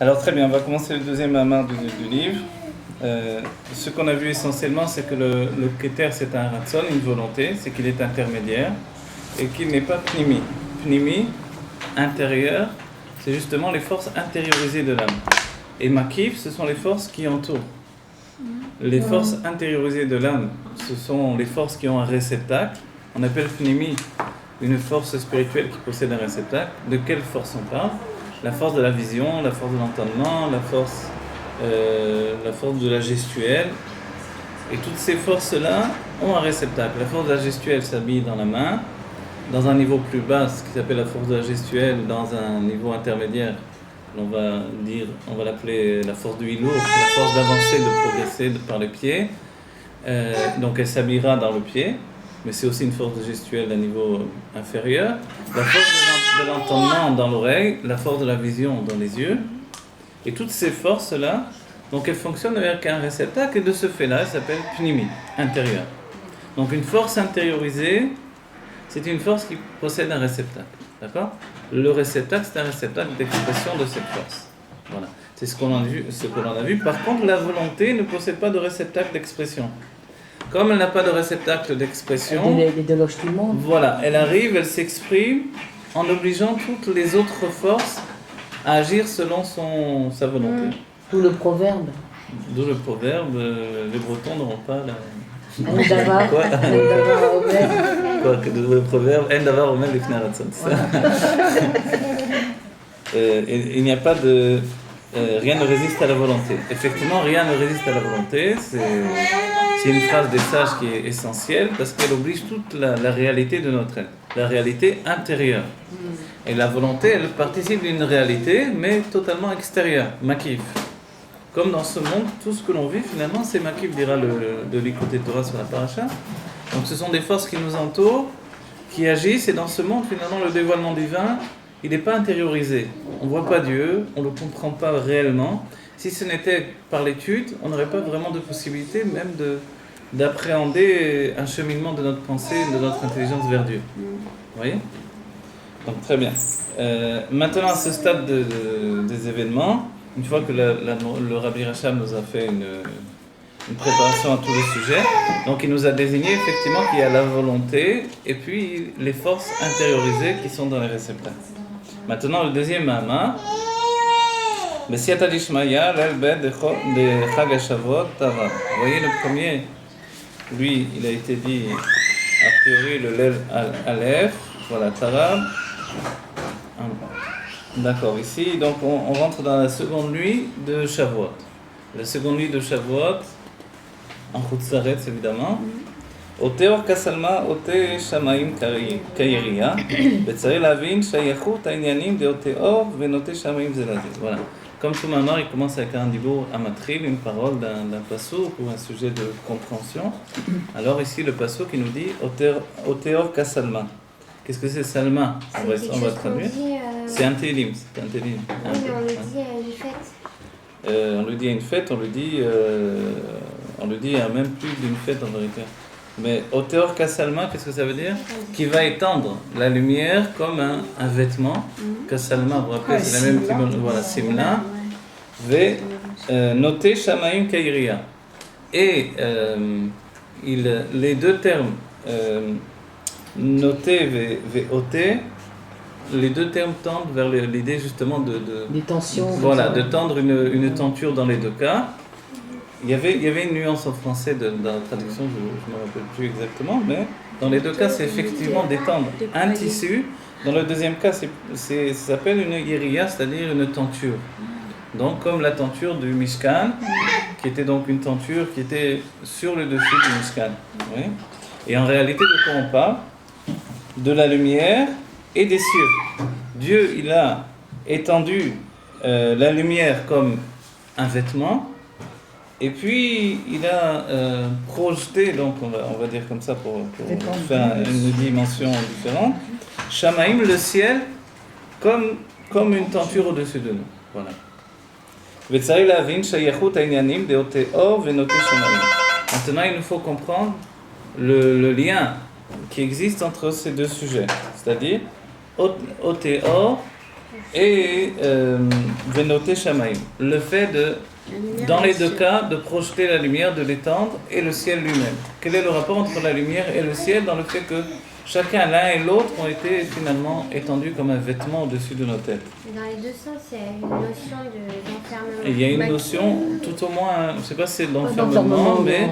Alors très bien, on va commencer le deuxième amas du livre. Ce qu'on a vu essentiellement, c'est que le Keter, c'est un Ratson, une volonté, c'est qu'il est intermédiaire et qu'il n'est pas Pnimi. Pnimi, intérieur, c'est justement les forces intériorisées de l'âme. Et Makif, ce sont les forces qui entourent. Les forces intériorisées de l'âme, ce sont les forces qui ont un réceptacle. On appelle Pnimi une force spirituelle qui possède un réceptacle. De quelle force on parle? La force de la vision, la force de l'entendement, la force de la gestuelle. Et toutes ces forces-là ont un réceptacle. La force de la gestuelle s'habille dans la main. Dans un niveau plus bas, ce qui s'appelle la force de la gestuelle, dans un niveau intermédiaire, on va l'appeler la force du hilour, la force d'avancer, de progresser par les pieds. Donc elle s'habillera dans le pied, mais c'est aussi une force de gestuelle d'un niveau inférieur. La force de l'entendement dans l'oreille, la force de la vision dans les yeux. Et toutes ces forces-là, donc elles fonctionnent avec un réceptacle, et de ce fait-là, elle s'appelle Pnimi, intérieur. Donc une force intériorisée, c'est une force qui possède un réceptacle. D'accord? Le réceptacle, c'est un réceptacle d'expression de cette force. Voilà. C'est ce qu'on a vu. Par contre, la volonté ne possède pas de réceptacle d'expression. Comme elle n'a pas de réceptacle d'expression, voilà, elle arrive, elle s'exprime en obligeant toutes les autres forces à agir selon sa volonté. D'où le proverbe. Les Bretons n'auront pas la... Quoi que le proverbe En davar omer lifnei ratson. Il n'y a pas de... rien ne résiste à la volonté. Effectivement, rien ne résiste à la volonté. C'est une phrase des sages qui est essentielle parce qu'elle oblige toute la réalité de notre être, la réalité intérieure. Et la volonté, elle participe d'une réalité, mais totalement extérieure, makif. Comme dans ce monde, tout ce que l'on vit, finalement, c'est makif, dira de l'Ikouté Torah sur la paracha. Donc ce sont des forces qui nous entourent, qui agissent, et dans ce monde, finalement, le dévoilement divin, il n'est pas intériorisé. On ne voit pas Dieu, on ne le comprend pas réellement. Si ce n'était par l'étude, on n'aurait pas vraiment de possibilité même d'appréhender un cheminement de notre pensée, de notre intelligence vers Dieu. Vous voyez? Donc très bien. Maintenant, à ce stade des événements, une fois que le Rabbi Racham nous a fait une préparation à tout le sujet, donc il nous a désigné effectivement qu'il y a la volonté et puis les forces intériorisées qui sont dans les réceptacles. Maintenant, le deuxième Mahama, B'siyata d'Ishmaya, l'Elbet de Chag HaShavuot, Tara. Vous voyez, le premier, lui, il a été dit, a priori, le Lel Aleph, voilà, Tara. D'accord, ici, donc on rentre dans la seconde nuit de Shavuot. La seconde nuit de Shavuot, en Chutzaretz évidemment. Oteor Kasalma, Ote Shamaim Kairiya, Betzarel Avin, Shayachut, Ainyanim, de Oteor, Venote Shamaim Zelazé. Voilà. Comme tout mamar, il commence avec un dibour amatril, une parole d'un passouk ou un sujet de compréhension. Alors ici, le passouk qui nous dit Oteor Kasalma. Qu'est-ce que c'est Salma? On va traduire. C'est un télim. C'est un télim. Oui, mais on le dit à une fête. On le dit à une fête, on le dit à même plus d'une fête en vérité. Mais Oteor Kasalma, qu'est-ce que ça veut dire? Qui va étendre la lumière comme un vêtement. Kasalma, vous vous rappelez, c'est la même typologie. Voilà, Simla. Noté Shamaim Kairiya. Et les deux termes, noté et ôté, les deux termes tendent vers l'idée justement des tensions. Voilà, de tendre une tenture dans les deux cas. Il y avait une nuance en français dans la traduction, je ne me rappelle plus exactement, mais dans les deux cas, c'est effectivement d'étendre un tissu. Dans le deuxième cas, ça s'appelle une yériya, c'est-à-dire une tenture. Donc, comme la tenture du Mishkan, qui était donc une tenture qui était sur le dessus du Mishkan. Oui. Et en réalité, de quoi on parle? De la lumière et des cieux. Dieu, il a étendu la lumière comme un vêtement. Et puis, il a projeté, donc on va dire comme ça pour faire une dimension différente, Shamaim, le ciel, comme une tenture au-dessus de nous. Voilà. Maintenant, il nous faut comprendre le lien qui existe entre ces deux sujets. C'est-à-dire, Otéor, et Venote Shamaim. Le fait de, dans les deux cas, de projeter la lumière, de l'étendre et le ciel lui-même. Quel est le rapport entre la lumière et le ciel dans le fait que chacun, l'un et l'autre, ont été finalement étendus comme un vêtement au-dessus de nos têtes? Dans les deux sens, il y a une notion d'enfermement. Il y a une notion, tout au moins, je ne sais pas si c'est d'enfermement, mais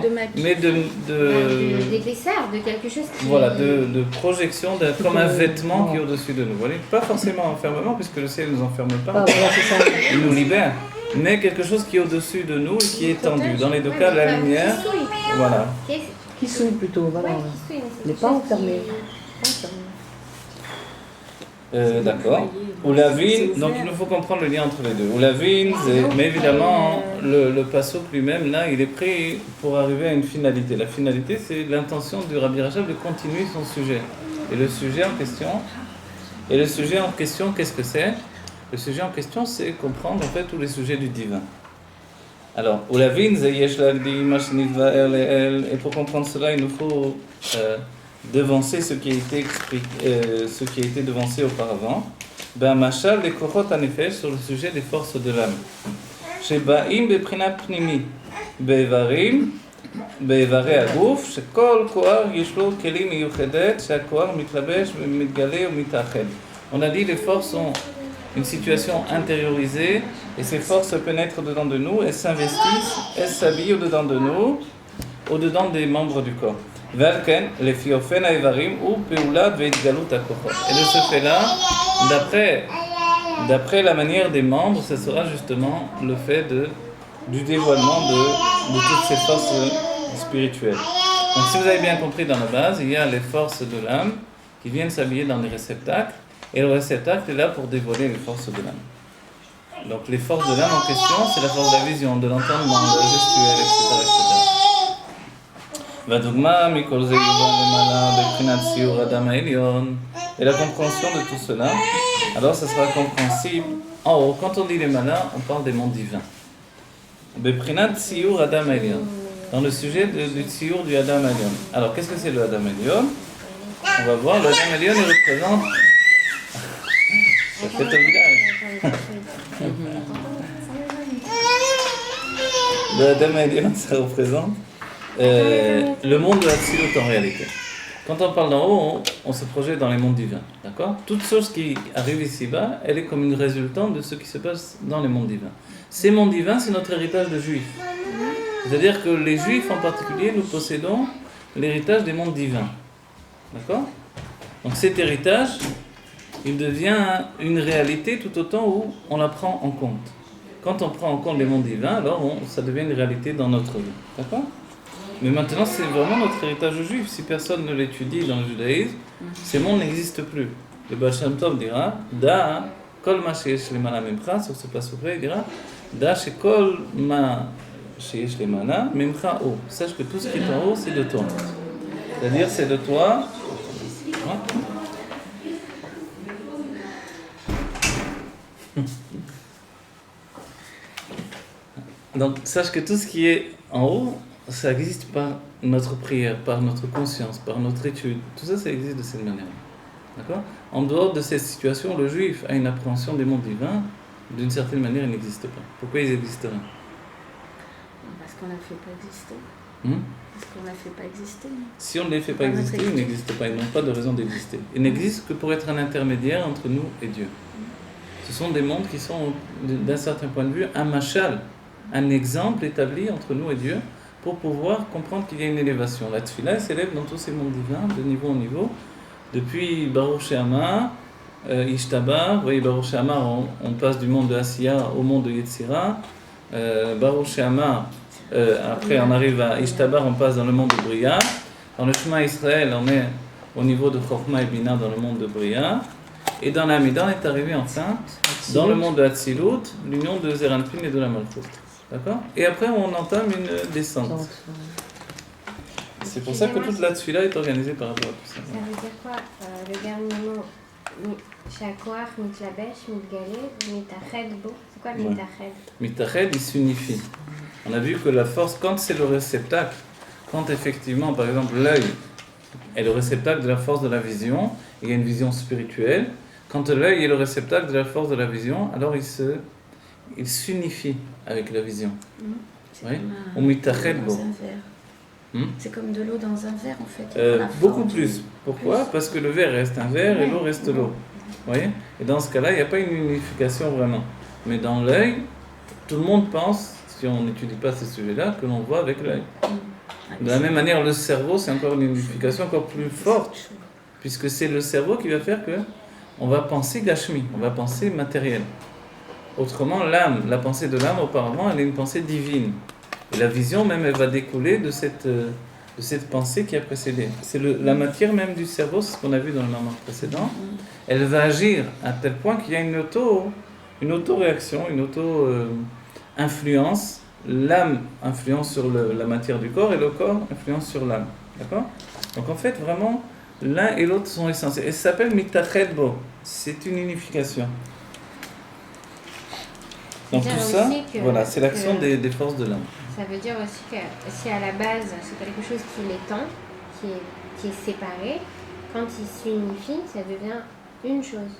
d'épaisseur, de quelque chose qui... Voilà, de projection, comme un vêtement qui est au-dessus de nous. Vous voyez, pas forcément enfermement, puisque le ciel ne nous enferme pas, Voilà, c'est ça. il nous libère, mais quelque chose qui est au-dessus de nous et qui est étendu. Dans les deux cas, la lumière, voilà. Qui souille plutôt, voilà. Il Il n'est pas enfermé. D'accord. Oulavin, donc il nous faut comprendre le lien entre les deux. Oulavin, mais évidemment, le passouk lui-même, là, il est pris pour arriver à une finalité. La finalité, c'est l'intention du Rabbi Rachab de continuer son sujet. Et le sujet en question, qu'est-ce que c'est? Le sujet en question, c'est comprendre en fait tous les sujets du divin. Alors, Oulavin, et pour comprendre cela, il nous faut devancer ce qui a été expliqué, ce qui a été devancé auparavant. Ben machal les kochot hanefesh sur le sujet des forces de l'âme. Shebaim beprinat pnimi bevarim bevarei aguf shekol koar yeshlo kelim miyuchedet shekoar mitlabesh mitgale ou mitached. On a dit les forces ont une situation intériorisée et ces forces pénètrent dedans de nous, elles s'investissent, elles s'habillent au-dedans de nous, au-dedans des membres du corps. Velken, les fiofen aivarim ou peulad veitgalut akochot. Et de ce fait-là, d'après la manière des membres, ce sera justement le fait du dévoilement de toutes ces forces spirituelles. Donc si vous avez bien compris dans la base, il y a les forces de l'âme qui viennent s'habiller dans des réceptacles, et le réceptacle est là pour dévoiler les forces de l'âme. Donc les forces de l'âme en question, c'est la force de la vision, de l'entendement, de la gestuelle, etc. והדוגמה מכל זה יובן למעלה בבחינת ציור האדם העליון. Et la compréhension de tout cela, alors ça sera compréhensible en haut. Quand on dit les malins, on parle des mondes divins. בבחינת ציור האדם העליון. Dans le sujet du ציור du Adam העליון. Alors qu'est-ce que c'est le Adam העליון? On va voir, le Adam העליון il représente... Ça fait un village. Le Adam העליון, ça représente le monde de l'Atsilut en réalité. Quand on parle d'en haut, on se projette dans les mondes divins, d'accord? Toute chose qui arrive ici-bas, elle est comme une résultante de ce qui se passe dans les mondes divins. Ces mondes divins, c'est notre héritage de juifs. C'est-à-dire que les juifs en particulier, nous possédons l'héritage des mondes divins, d'accord? Donc cet héritage, il devient une réalité tout autant où on la prend en compte. Quand on prend en compte les mondes divins, alors ça devient une réalité dans notre vie, d'accord? Mais maintenant, c'est vraiment notre héritage juif. Si personne ne l'étudie dans le judaïsme, ces mondes n'existent plus. Le Baal Shem Tov dira, Da, kol ma sheyesh lemana memcha, sur ce passage-là, il dira, Da, shekol ma sheyesh lemana memcha o. Sache que tout ce qui est en haut, c'est de toi. C'est-à-dire, c'est de toi. Donc, sache que tout ce qui est en haut, ça existe par notre prière, par notre conscience, par notre étude. Tout ça, ça existe de cette manière. D'accord? En dehors de cette situation, le juif a une appréhension des mondes divins. D'une certaine manière, ils n'existent pas. Pourquoi ils existeraient? Parce qu'on ne les fait pas exister. Parce qu'on ne les fait pas exister. Si on ne les fait pas exister, ils n'existent pas. Ils n'ont pas de raison d'exister. Ils n'existent que pour être un intermédiaire entre nous et Dieu. Ce sont des mondes qui sont, d'un certain point de vue, un machal, un exemple établi entre nous et Dieu, pour pouvoir comprendre qu'il y a une élévation. La tfila s'élève dans tous ces mondes divins, de niveau en niveau, depuis Baruch She'amar, Ishtabar. Vous voyez, Baruch She'amar, on passe du monde de Asiya au monde de Yetzira. Baruch She'amar, après on arrive à Ishtabar, on passe dans le monde de Bria. Dans le chemin Israël, on est au niveau de Chokhmah et Bina, dans le monde de Bria. Et dans l'Amida, on est arrivé enfin dans le monde de Hatzilut, l'union de Zeranpin et de la Malchut. D'accord? Et après, on entame une descente. C'est pour ça que toute la tfila est organisée par rapport à tout ça. Ça veut dire quoi? Le dernier mot, Shakoar, Mitlabesh, Mitgale, Mitached, Bo. C'est quoi le Mitached? Mitached, il s'unifie. On a vu que la force, quand c'est le réceptacle, quand effectivement, par exemple, l'œil est le réceptacle de la force de la vision, il y a une vision spirituelle, Quand l'œil est le réceptacle de la force de la vision, alors il s'unifie avec la vision. C'est Oui. comme Dans un verre. C'est comme de l'eau dans un verre en fait. Beaucoup plus. Pourquoi? Parce que le verre reste un verre et l'eau reste l'eau. Vous voyez? Et dans ce cas-là, il n'y a pas une unification vraiment. Mais dans l'œil, tout le monde pense, si on n'étudie pas ce sujet-là, que l'on voit avec l'œil. De la même manière, le cerveau, c'est encore une unification encore plus forte, puisque c'est le cerveau qui va faire que on va penser gashmi, on va penser matériel. Autrement, l'âme, la pensée de l'âme, auparavant, elle est une pensée divine. Et la vision même, elle va découler de cette pensée qui a précédé. C'est la matière même du cerveau, c'est ce qu'on a vu dans le moment précédent. Elle va agir à tel point qu'il y a une auto-réaction, une auto-influence. L'âme influence sur la matière du corps et le corps influence sur l'âme. D'accord? Donc en fait, vraiment, l'un et l'autre sont essentiels. Et ça s'appelle mitached bo. C'est une unification. Donc tout ça, voilà, c'est l'action des forces de l'âme. Ça veut dire aussi que si à la base c'est quelque chose qui l'étend, qui est séparé, quand il s'unifie, ça devient une chose.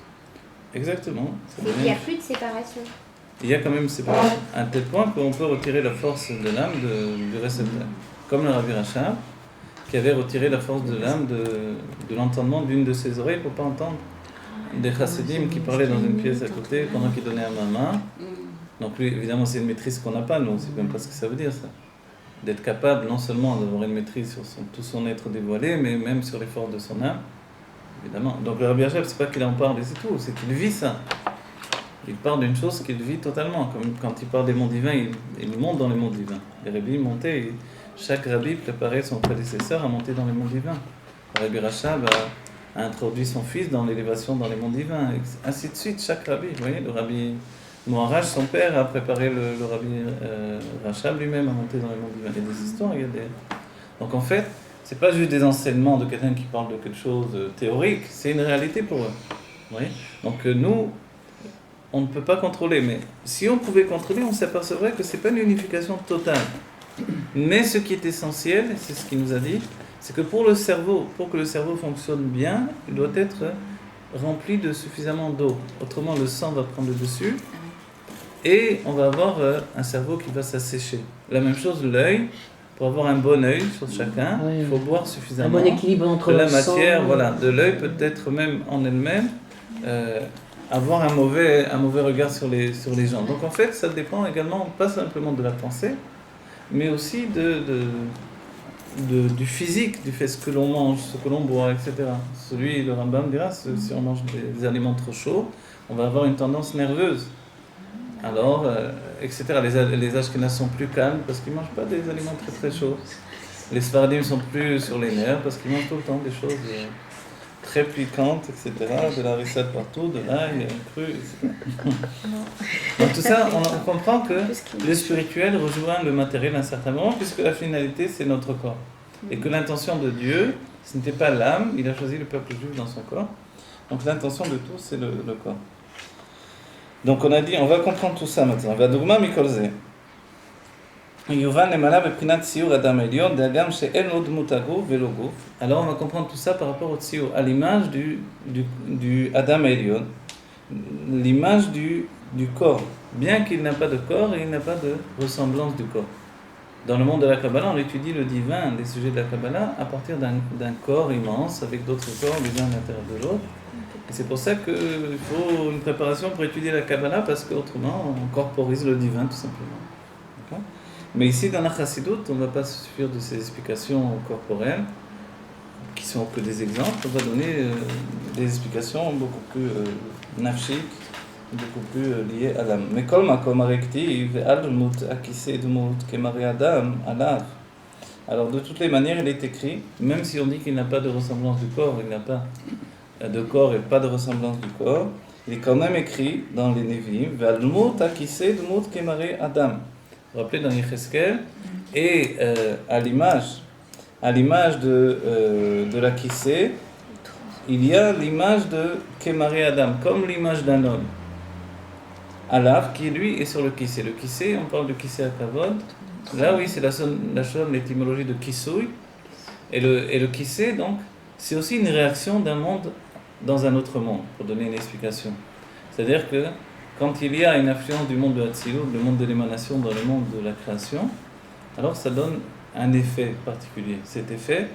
Exactement. Et il n'y a plus de séparation. Il y a quand même séparation, à tel point qu'on peut retirer la force de l'âme du réceptacle. Comme le Rabbi Rachab, qui avait retiré la force de l'âme de l'entendement d'une de ses oreilles pour ne pas entendre des chassidim qui parlaient dans une pièce à côté pendant qu'ils donnaient un mama. Donc lui, évidemment, c'est une maîtrise qu'on n'a pas, nous, on ne sait même pas ce que ça veut dire, ça. D'être capable non seulement d'avoir une maîtrise sur tout son être dévoilé, mais même sur les forces de son âme, évidemment. Donc le Rabbi Rachab, c'est pas qu'il en parle et c'est tout, c'est qu'il vit ça. Il parle d'une chose qu'il vit totalement, comme quand il parle des mondes divins, il monte dans les mondes divins. Les rabbis montaient, chaque rabbi préparait son prédécesseur à monter dans les mondes divins. Le Rabbi Rachab a introduit son fils dans l'élévation dans les mondes divins, et ainsi de suite, chaque rabbi. Vous voyez, le Rabbi Moharaj, son père, a préparé le Rabbi Rachab lui-même à monter dans les mondes divins. Il y a des histoires, Donc en fait, c'est pas juste des enseignements de quelqu'un qui parle de quelque chose de théorique, c'est une réalité pour eux. Vous voyez? Donc nous, on ne peut pas contrôler, mais si on pouvait contrôler, on s'apercevrait que ce n'est pas une unification totale. Mais ce qui est essentiel, c'est ce qu'il nous a dit, c'est que pour que le cerveau fonctionne bien, il doit être rempli de suffisamment d'eau. Autrement, le sang va prendre le dessus et on va avoir un cerveau qui va s'assécher. La même chose, l'œil. Pour avoir un bon œil sur chacun, il faut boire suffisamment. Un bon équilibre entre la le matière, sang, voilà, de l'œil peut-être même en elle-même. Avoir un mauvais regard sur les gens. Donc en fait, ça dépend également, pas simplement de la pensée, mais aussi du physique, du fait ce que l'on mange, ce que l'on boit, etc. Le Rambam dira, si on mange des aliments trop chauds, on va avoir une tendance nerveuse. Alors, etc. Les Ashkénazes sont plus calmes parce qu'ils ne mangent pas des aliments très très chauds. Les Sfaradim sont plus sur les nerfs parce qu'ils mangent tout le temps des choses très piquantes, etc. De la ricette partout, de l'ail cru, etc. Donc tout ça, on comprend que le spirituel rejoint le matériel à un certain moment, puisque la finalité, c'est notre corps. Et que l'intention de Dieu, ce n'était pas l'âme, il a choisi le peuple juif dans son corps. Donc l'intention de tout, c'est le corps. Donc on a dit, on va comprendre tout ça maintenant. והדוגמה מכל זה. יובן למעלה בבחינת ציור אדם עליון, דאגם שאין לו דמות הגוף ולא גוף. Alors on va comprendre tout ça par rapport au ציור, à l'image du Adam Elion, l'image du corps. Bien qu'il n'a pas de corps, il n'a pas de ressemblance du corps. Dans le monde de la Kabbalah, on étudie le divin, les sujets de la Kabbalah, à partir d'un corps immense, avec d'autres corps les uns à l'intérieur de l'autre. Et c'est pour ça qu'il faut une préparation pour étudier la Kabbalah, parce qu'autrement, on corporise le divin, tout simplement. D'accord ? Mais ici, dans la Chassidut, on ne va pas se suffire de ces explications corporelles, qui sont que des exemples. On va donner des explications beaucoup plus nafshiques, beaucoup plus liées à l'âme. Mais kol makom harekti ve'al dmut akisei dmut kemari adam alav. Alors, de toutes les manières, il est écrit, même si on dit qu'il n'a pas de ressemblance du corps, il n'a pas de corps et pas de ressemblance du corps, il est quand même écrit dans les Nevi'im ve'al dmut akisei dmut kemari adam. Vous vous rappelez dans Yecheskel, et à l'image de la Kissé, il y a l'image de Kemari Adam, comme l'image d'un homme. Alav, qui lui est sur le Kissé. Le Kissé, on parle de Kissé à Kavod. Là, oui, c'est l'étymologie de Kisui. Et le Kissé, donc, c'est aussi une réaction d'un monde dans un autre monde, pour donner une explication. C'est-à-dire que quand il y a une influence du monde de Hatzilut, le monde de l'émanation dans le monde de la création, alors ça donne un effet particulier. Cet effet,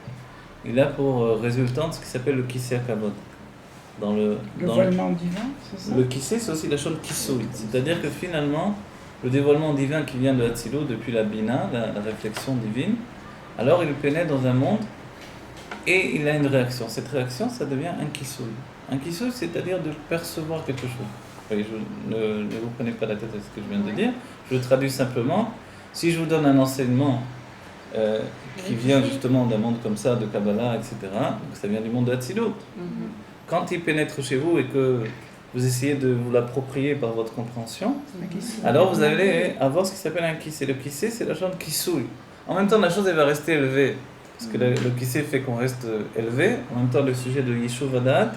il a pour résultante ce qui s'appelle le Kisei Hakavod. Le dévoilement divin, c'est ça? Le Kisei, c'est aussi la chose Kisui. C'est-à-dire que finalement, le dévoilement divin qui vient de Hatzilut, depuis la Bina, la réflexion divine, alors il pénètre dans un monde et il a une réaction. Cette réaction, ça devient un Kisui. Un Kisui, c'est-à-dire de percevoir quelque chose. Oui, ne vous prenez pas la tête à ce que je viens de dire. Je le traduis simplement. Si je vous donne un enseignement qui vient justement d'un monde comme ça, de Kabbalah, etc., donc ça vient du monde d'Hatzilut. Quand il pénètre chez vous et que vous essayez de vous l'approprier par votre compréhension, alors vous allez avoir ce qui s'appelle un kissé. Le kissé, c'est la chose qui souille. En même temps, la chose, elle va rester élevée, parce que le kissé fait qu'on reste élevé. En même temps, le sujet de Yishuv Hadat,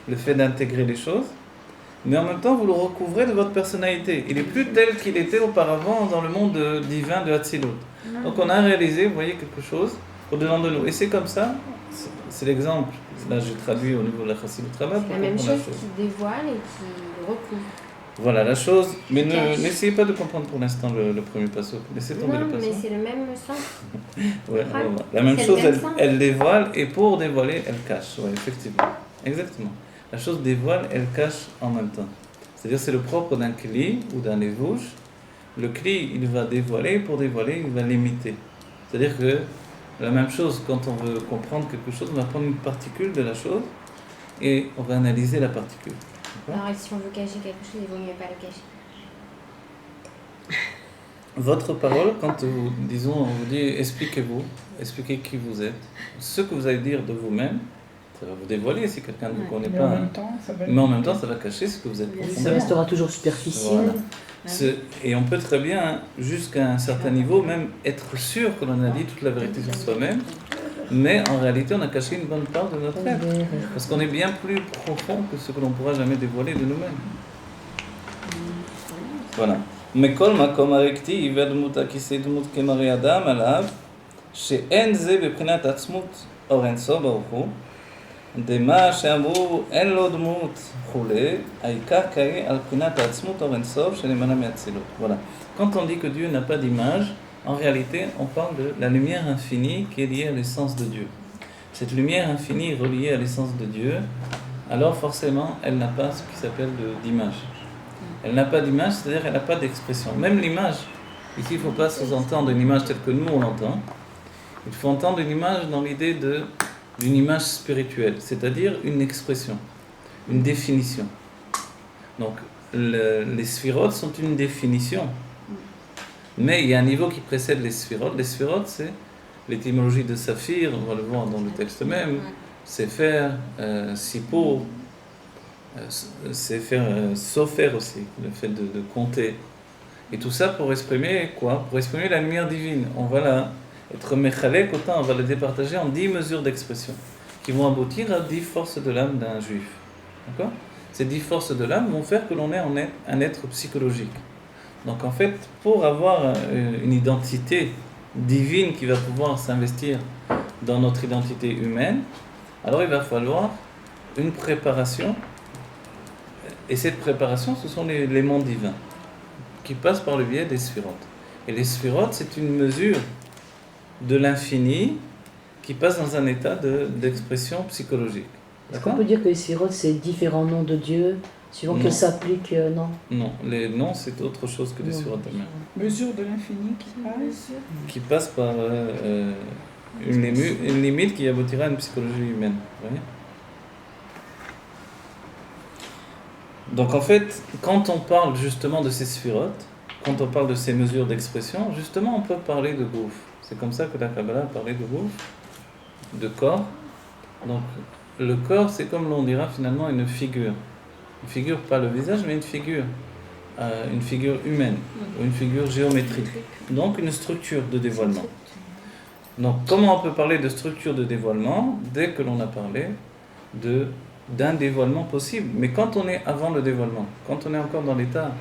le fait d'intégrer les choses, mais en même temps, vous le recouvrez de votre personnalité. Il n'est plus tel qu'il était auparavant dans le monde divin de Hatzilut. Donc on a réalisé, vous voyez, quelque chose au-dedans de nous. Et c'est comme ça, c'est l'exemple. Là, j'ai traduit au niveau de la Chassidut Rabbah. C'est la même chose qui dévoile et qui recouvre. Voilà la chose, mais n'essayez pas de comprendre pour l'instant le premier passage. Laissez tomber le passage. Non, mais c'est le même sens. Ouais, la même chose, elle dévoile, et pour dévoiler, elle cache. Ouais, effectivement. Exactement. La chose dévoile, elle cache en même temps. C'est-à-dire c'est le propre d'un kli ou d'un lévouche. Le kli, il va dévoiler, pour dévoiler, il va l'imiter. C'est-à-dire que la même chose, quand on veut comprendre quelque chose, on va prendre une particule de la chose et on va analyser la particule. Alors si on veut cacher quelque chose, il vaut mieux pas le cacher. Votre parole, quand disons, on vous dit expliquez-vous, expliquez qui vous êtes, ce que vous allez dire de vous-même, ça va vous dévoiler si quelqu'un ne vous connaît pas. Mais en même temps, ça va cacher ce que vous êtes profondément. Ça restera toujours superficiel. Voilà. Et on peut très bien, jusqu'à un certain niveau, même être sûr que l'on a dit toute la vérité sur soi-même, mais en réalité, on a caché une bonne part de notre être. Parce qu'on est bien plus profond que ce que l'on pourra jamais dévoiler de nous-mêmes. Voilà. מכל מקום הרקטיב והדמות הכיסא דמות כמראה אדם עליו שאין זה בבחינת עצמות אור אינסוף ברוך הוא דמה שאמרו אין לו דמות וכולי העיקר כעת על בחינת העצמות אור אינסוף שנמנע מאצילות. Voilà. Quand on dit que Dieu n'a pas d'image, en réalité on parle de la lumière infinie qui est liée à l'essence de Dieu. Cette lumière infinie reliée à l'essence de Dieu, alors forcément elle n'a pas ce qui s'appelle d'image. Elle n'a pas d'image, c'est-à-dire qu'elle n'a pas d'expression. Même l'image, ici il ne faut pas sous-entendre une image telle que nous on l'entend. Il faut entendre une image dans l'idée d'une image spirituelle, c'est-à-dire une expression, une définition. Donc les sphirotes sont une définition, mais il y a un niveau qui précède les sphirotes. Les sphirotes, c'est l'étymologie de saphir, on va le voir dans le texte même, Sefer, Sippo, c'est faire sofer aussi, le fait de compter. Et tout ça pour exprimer quoi? Pour exprimer la lumière divine. On va être mechalek, autant on va le départager en 10 mesures d'expression qui vont aboutir à 10 forces de l'âme d'un juif. D'accord? Ces 10 forces de l'âme vont faire que l'on est un être psychologique. Donc en fait, pour avoir une identité divine qui va pouvoir s'investir dans notre identité humaine, alors il va falloir une préparation. Et cette préparation, ce sont les mondes divins qui passent par le biais des sphirotes. Et les sphirotes, c'est une mesure de l'infini qui passe dans un état d'expression psychologique. Est-ce qu'on peut dire que les sphirotes, c'est différents noms de Dieu, suivant qu'ils s'appliquent, non? Non, les noms, c'est autre chose que les sphirotes eux-mêmes. Mesure de l'infini qui passe par une limite qui aboutira à une psychologie humaine. Vous voyez? Donc en fait, quand on parle justement de ces sphirotes, quand on parle de ces mesures d'expression, justement on peut parler de gouffre. C'est comme ça que la Kabbalah parlait de gouffre, de corps. Donc le corps, c'est comme l'on dira finalement une figure. Une figure, pas le visage, mais une figure humaine, ou une figure géométrique. Donc une structure de dévoilement. Donc comment on peut parler de structure de dévoilement dès que l'on a parlé d'un dévoilement possible? Mais quand on est avant le dévoilement, quand on est encore dans l'état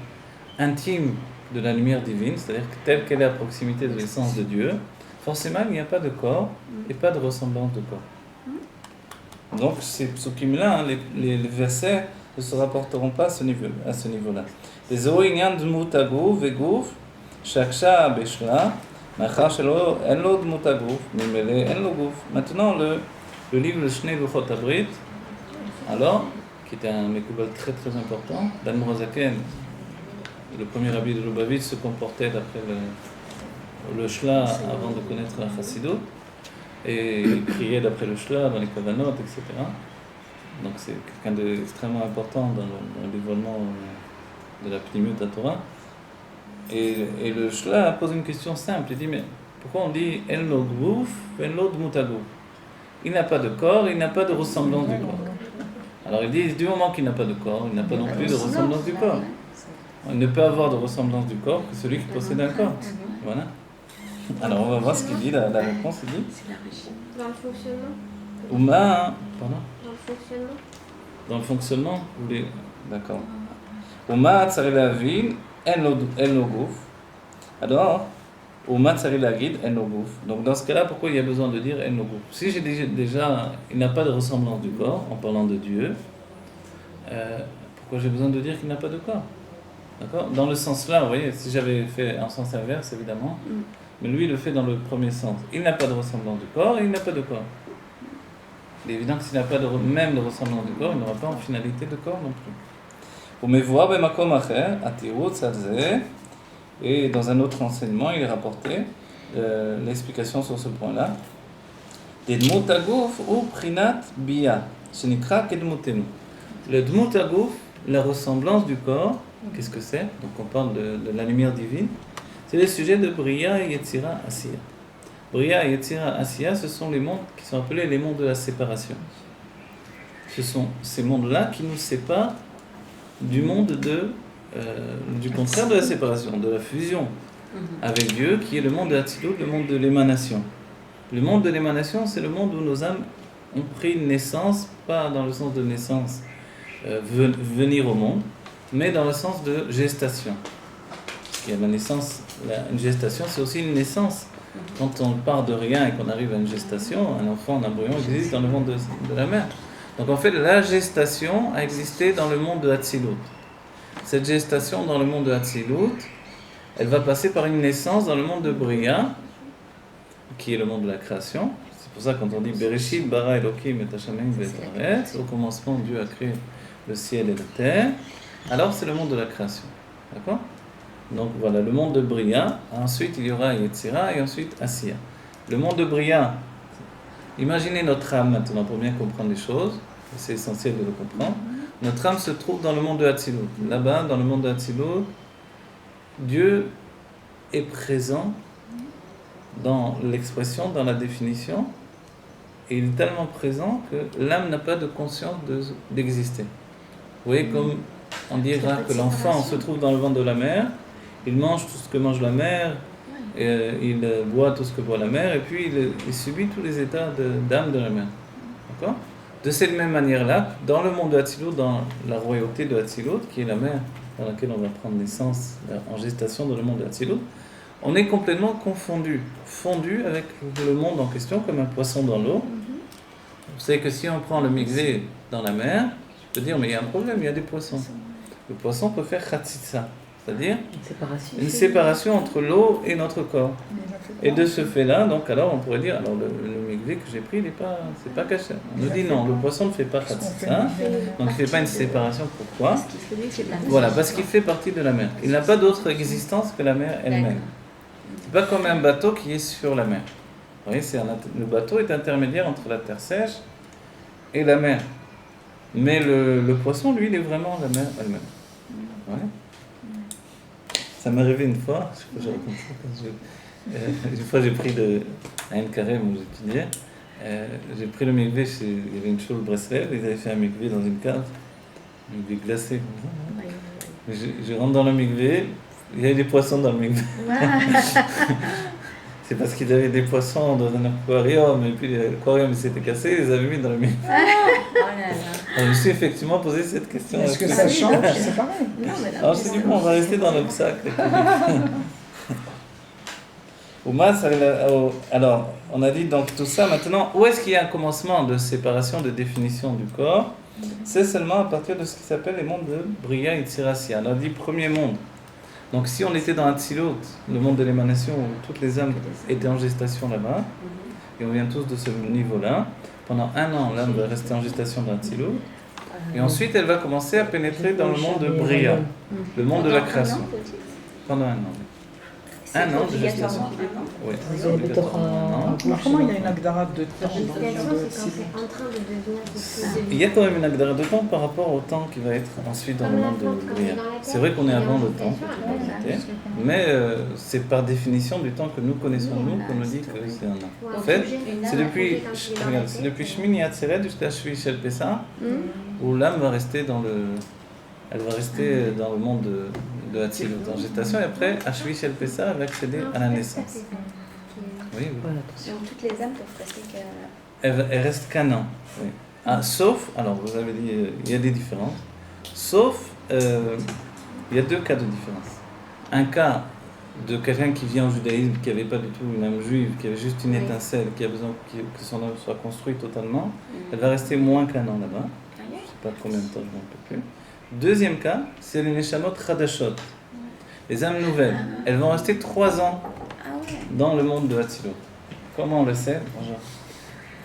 intime de la lumière divine, c'est-à-dire telle qu'elle est à proximité de l'essence de Dieu, forcément il n'y a pas de corps et pas de ressemblance de corps. Donc ces psukim-là, les versets ne se rapporteront pas à ce niveau-là. Les Oinyan Dmut Aguf Veguf, Shaksha Beshla, Machar Shelo En Lo Dmut Aguf, Mimele En Lo Guf. Maintenant, le livre Le Shnei Luchot Habrit, alors, qui était un Mekubal très très important, d'Admor HaZaken, le premier rabbi de Lubavitch, se comportait d'après le Shla avant de connaître la Chassidut, et il priait d'après le Shla dans les Kavanot, etc. Donc c'est quelqu'un d'extrêmement important dans le dévoilement de la Pnimiut Torah. Et le Shla pose une question simple, il dit, mais pourquoi on dit En Lo Guf, En Lo Dmut Aguf? Il n'a pas de corps, il n'a pas de ressemblance du corps. Alors il dit, du moment qu'il n'a pas de corps, il n'a pas non plus de ressemblance du corps. Il ne peut avoir de ressemblance du corps que celui qui possède un corps. Voilà. Alors on va voir ce qu'il dit, la réponse, il dit. Dans le fonctionnement. Ouma, pardon. Dans le fonctionnement. Dans le fonctionnement, vous voulez. D'accord. Ouma tsari la ville, en lo guf. Alors, Ouma tsari la guide, en lo guf. Donc dans ce cas-là, pourquoi il y a besoin de dire en lo guf? Si j'ai déjà, il n'a pas de ressemblance du corps, en parlant de Dieu, pourquoi j'ai besoin de dire qu'il n'a pas de corps? D'accord? Dans le sens là, vous voyez, si j'avais fait un sens inverse, évidemment, mais lui, il le fait dans le premier sens. Il n'a pas de ressemblance du corps et il n'a pas de corps. Il est évident que s'il n'a pas même de ressemblance du corps, il n'aura pas en finalité de corps non plus. Et dans un autre enseignement, il est rapporté l'explication sur ce point-là. Le Dmut Aguf ou Prinat Bia, le Dmut Aguf, la ressemblance du corps, qu'est-ce que c'est? Donc on parle de la lumière divine. C'est le sujet de Bria, Yetzira, Asiya. Bria, Yetzira, Asiya, ce sont les mondes qui sont appelés les mondes de la séparation. Ce sont ces mondes-là qui nous séparent du monde du contraire de la séparation, de la fusion avec Dieu, qui est le monde de l'Atzilut, le monde de l'émanation. Le monde de l'émanation, c'est le monde où nos âmes ont pris naissance, pas dans le sens de naissance, venir au monde, mais dans le sens de gestation. Il y a la naissance, une gestation, c'est aussi une naissance. Quand on part de rien et qu'on arrive à une gestation, un enfant, un embryon existe dans le monde de la mère. Donc en fait, la gestation a existé dans le monde de Hatzilut. Cette gestation dans le monde de Hatzilut, elle va passer par une naissance dans le monde de Bria, qui est le monde de la création. C'est pour ça quand on dit Bereshit bara Elokim et Hashamayim ve'et haaretz, au commencement Dieu a créé le ciel et la terre. Alors c'est le monde de la création. D'accord? Donc voilà, le monde de Bria, ensuite il y aura Yetzira et ensuite Asiya. Le monde de Bria, imaginez notre âme maintenant pour bien comprendre les choses, c'est essentiel de le comprendre. Notre âme se trouve dans le monde de Hatzilut. Là-bas, dans le monde de Hatzilut, Dieu est présent dans l'expression, dans la définition, et il est tellement présent que l'âme n'a pas de conscience d'exister. Vous voyez, comme on dira que l'enfant se trouve dans le ventre de la mère, il mange tout ce que mange la mère, il boit tout ce que boit la mère, et puis il subit tous les états d'âme de la mère. D'accord? De cette même manière-là, dans le monde de Hatzilut, dans la royauté de Hatzilut, qui est la mère dans laquelle on va prendre naissance en gestation dans le monde de Hatzilut, on est complètement fondu avec le monde en question, comme un poisson dans l'eau. Vous savez que si on prend le mikvé dans la mer, je peux dire, mais il y a un problème, il y a des poissons. Le poisson peut faire khatsitsa, c'est-à-dire une séparation entre l'eau et notre corps. Et de ce fait-là, donc alors on pourrait dire, alors le mikvé que j'ai pris, c'est pas caché. On nous dit non, le poisson ne fait pas khatsitsa, donc il ne fait pas une séparation. Pourquoi? Voilà, parce qu'il fait partie de la mer. Il n'a pas d'autre existence que la mer elle-même. C'est pas comme un bateau qui est sur la mer. Vous voyez, le bateau est intermédiaire entre la terre sèche et la mer. Mais le poisson, lui, il est vraiment la mer elle-même. Ouais. Ça m'est arrivé une fois, je raconte ça. Une fois, j'ai pris à Ein Karem où j'étudiais, j'ai pris le mikvé, il y avait une choule Breslev, ils avaient fait un mikvé dans une cave, un mikvé glacé comme ça. Je rentre dans le mikvé, il y avait des poissons dans le mikvé. C'est parce qu'ils avaient des poissons dans un aquarium, et puis l'aquarium s'était cassé, ils les avaient mis dans le mikvé. Je me suis effectivement posé cette question. Est-ce que ça change? C'est pareil. Alors je me suis dit, bon, on va rester dans notre sac. Alors, on a dit donc tout ça. Maintenant, où est-ce qu'il y a un commencement de séparation, de définition du corps? C'est seulement à partir de ce qui s'appelle les mondes de Bria et Tsirassia. On a dit premier monde. Donc si on était dans Atzilut, le monde de l'émanation où toutes les âmes étaient en gestation là-bas, et on vient tous de ce niveau-là, pendant 1 an, l'âme va rester en gestation dans Atzilut, et ensuite elle va commencer à pénétrer dans le monde de Bria, le monde de la création. Pendant 1 an. 1 an de gestation. Oui, c'est obligatoirement 1 an. Comment il y a une agdara de temps dans le Gestation, monde de c'est quand c'est en train de devenir quelque chose de Il y a quand même une agdara de temps par rapport au temps qui va être ensuite dans le monde de Bria. C'est vrai qu'on est avant le temps, mais c'est par définition du temps que nous connaissons nous qu'on nous dit que c'est 1 an. En fait, c'est depuis Shmini Atzeret jusqu'à Shvi Shel Pessah où l'âme va rester dans le monde de Hatzilut, en gestation, et après, à Shvi Shel Pessah, elle va accéder à la naissance. Oui. Donc toutes les âmes peuvent rester Elle reste qu'1 an. Oui. Sauf, alors vous avez dit, il y a des différences, sauf, il y a 2 cas de différence. Un cas de quelqu'un qui vient au judaïsme, qui n'avait pas du tout une âme juive, qui avait juste une étincelle, qui a besoin que son âme soit construite totalement, elle va rester moins qu'1 an là-bas. Je ne sais pas combien de temps, je ne m'en peux plus. Deuxième cas, c'est les Neshamot Chadashot, les âmes nouvelles. Elles vont rester 3 ans dans le monde de Hatzilut. Comment on le sait?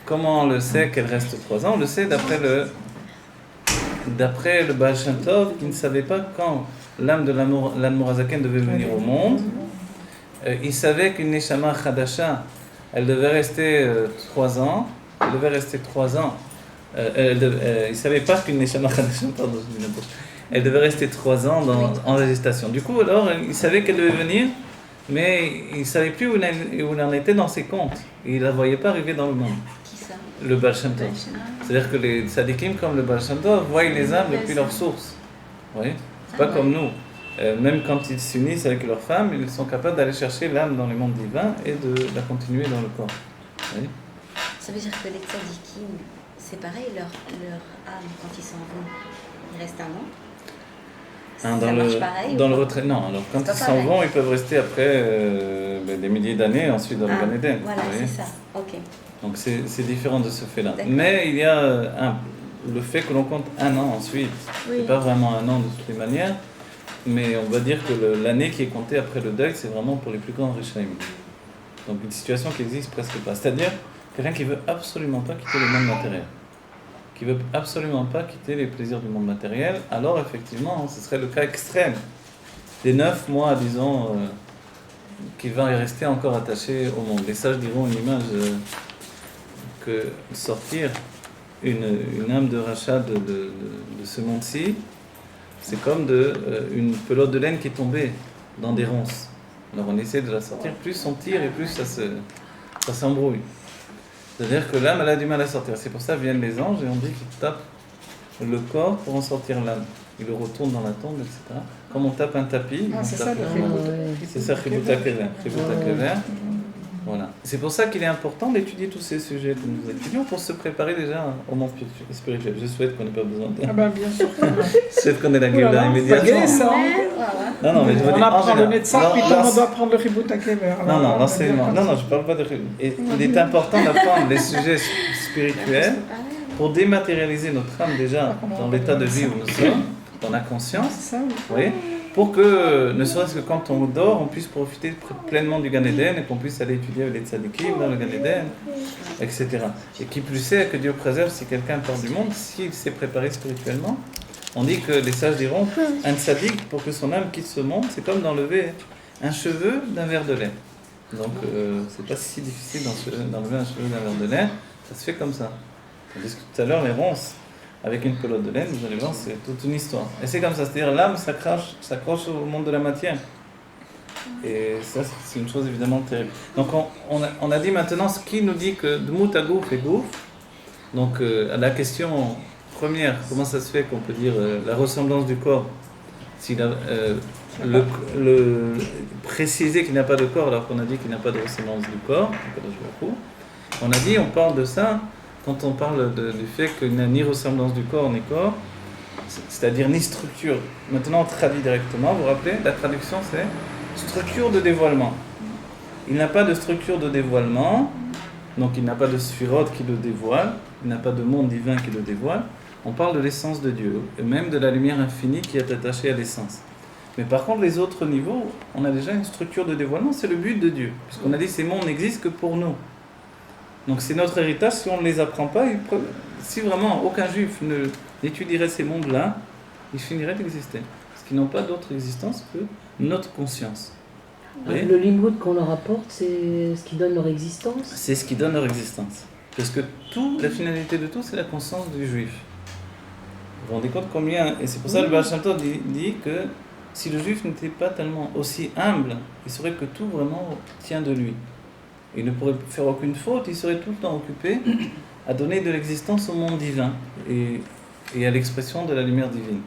Comment on le sait qu'elles restent 3 ans? On le sait d'après le Baal Shem Tov, qui ne savait pas quand l'âme de l'Admorazaken devait venir au monde. Il savait qu'une Neshama Chadasha, elle devait rester 3 ans. Elle devait rester 3 ans. Il ne savait pas qu'une Neshama Chadasha, elle devait rester 3 ans en gestation. Du coup, alors, il savait qu'elle devait venir, mais il ne savait plus où il en était dans ses comptes. Et il ne la voyait pas arriver dans le monde. Qui ça? Le Baal Shem Tov. C'est-à-dire que les tzadikim, comme le Baal Shem Tov, voient les âmes depuis leur source. Vous voyez? C'est pas comme nous. Même quand ils s'unissent avec leur femme, ils sont capables d'aller chercher l'âme dans les mondes divins et de la continuer dans le corps. Vous voyez? Ça veut dire que les tzadikim, c'est pareil, leur âme, quand ils s'en vont, ils restent 1 an? Dans le retrait, non. Alors quand ils s'en vont, ils peuvent rester après des milliers d'années ensuite dans le Gan Eden. Voilà, c'est ça. Ok. Donc c'est différent de ce fait-là. Mais il y a le fait que l'on compte 1 an ensuite. C'est pas vraiment 1 an de toutes les manières, mais on va dire que l'année qui est comptée après le deuil, c'est vraiment pour les plus grands Rishaim. Donc une situation qui n'existe presque pas. C'est-à-dire quelqu'un qui veut absolument pas quitter le monde matériel, qui veut absolument pas quitter les plaisirs du monde matériel, alors effectivement, ce serait le cas extrême. Des 9 mois, disons, qu'il va y rester encore attaché au monde. Les sages diront une image que sortir une âme de rachat de ce monde-ci, c'est comme une pelote de laine qui est tombée dans des ronces. Alors on essaie de la sortir, plus on tire et plus ça s'embrouille. C'est-à-dire que l'âme, elle a du mal à sortir. C'est pour ça que viennent les anges et on dit qu'ils tapent le corps pour en sortir l'âme. Ils le retournent dans la tombe, etc. Comme on tape un tapis, c'est ça le Chibuta Kever. Voilà. C'est pour ça qu'il est important d'étudier tous ces sujets que nous étudions pour se préparer déjà au monde spirituel. Je souhaite qu'on n'ait pas besoin de... Ah ben bien sûr. Je souhaite qu'on ait la Géoula immédiatement. Non, mais je veux dire, on apprend le Netzach, puis tout le monde doit apprendre le Chibuta Kever. Non, l'enseignement. Non, je ne parle pas de... Il est important d'apprendre les sujets spirituels pour dématérialiser notre âme déjà dans l'état de vie où nous sommes, dans la conscience. Vous voyez ? Pour que, ne serait-ce que quand on dort, on puisse profiter pleinement du Gan Eden et qu'on puisse aller étudier avec les tzadikim dans le Gan Eden, etc. Et qui plus est, que Dieu préserve si quelqu'un part du monde, s'il s'est préparé spirituellement. On dit que les sages diront, un tzadik, pour que son âme quitte ce monde, c'est comme d'enlever un cheveu d'un verre de lait. Donc, c'est pas si difficile d'enlever un cheveu d'un verre de lait, ça se fait comme ça. Tandis que tout à l'heure, les ronces, avec une pelote de laine, vous allez voir, c'est toute une histoire. Et c'est comme ça, c'est-à-dire l'âme s'accroche au monde de la matière. Et ça, c'est une chose évidemment terrible. Donc on a dit maintenant ce qui nous dit que Dmout Agouf et Gouf. Donc la question première, comment ça se fait qu'on peut dire la ressemblance du corps, si préciser qu'il n'a pas de corps alors qu'on a dit qu'il n'a pas de ressemblance du corps, on a dit, on parle de ça quand on parle du fait qu'il n'y a ni ressemblance du corps ni corps, c'est-à-dire ni structure. Maintenant on traduit directement, vous vous rappelez, la traduction c'est structure de dévoilement. il n'a pas de structure de dévoilement, donc il n'a pas de sphirote qui le dévoile, il n'a pas de monde divin qui le dévoile. On parle de l'essence de Dieu, et même de la lumière infinie qui est attachée à l'essence. Mais par contre, les autres niveaux, on a déjà une structure de dévoilement, c'est le but de Dieu. Puisqu'on a dit que ces mondes n'existent que pour nous. Donc c'est notre héritage, si on ne les apprend pas, si vraiment aucun juif n'étudierait ces mondes-là, ils finiraient d'exister. Parce qu'ils n'ont pas d'autre existence que notre conscience. Le limud qu'on leur apporte, c'est ce qui donne leur existence. C'est ce qui donne leur existence. Parce que la finalité de tout, c'est la conscience du juif. Vous vous rendez compte combien... Et c'est pour ça que le Baal Shem Tov dit que si le juif n'était pas tellement aussi humble, il saurait que tout vraiment tient de lui. Il ne pourrait faire aucune faute, il serait tout le temps occupé à donner de l'existence au monde divin et à l'expression de la lumière divine.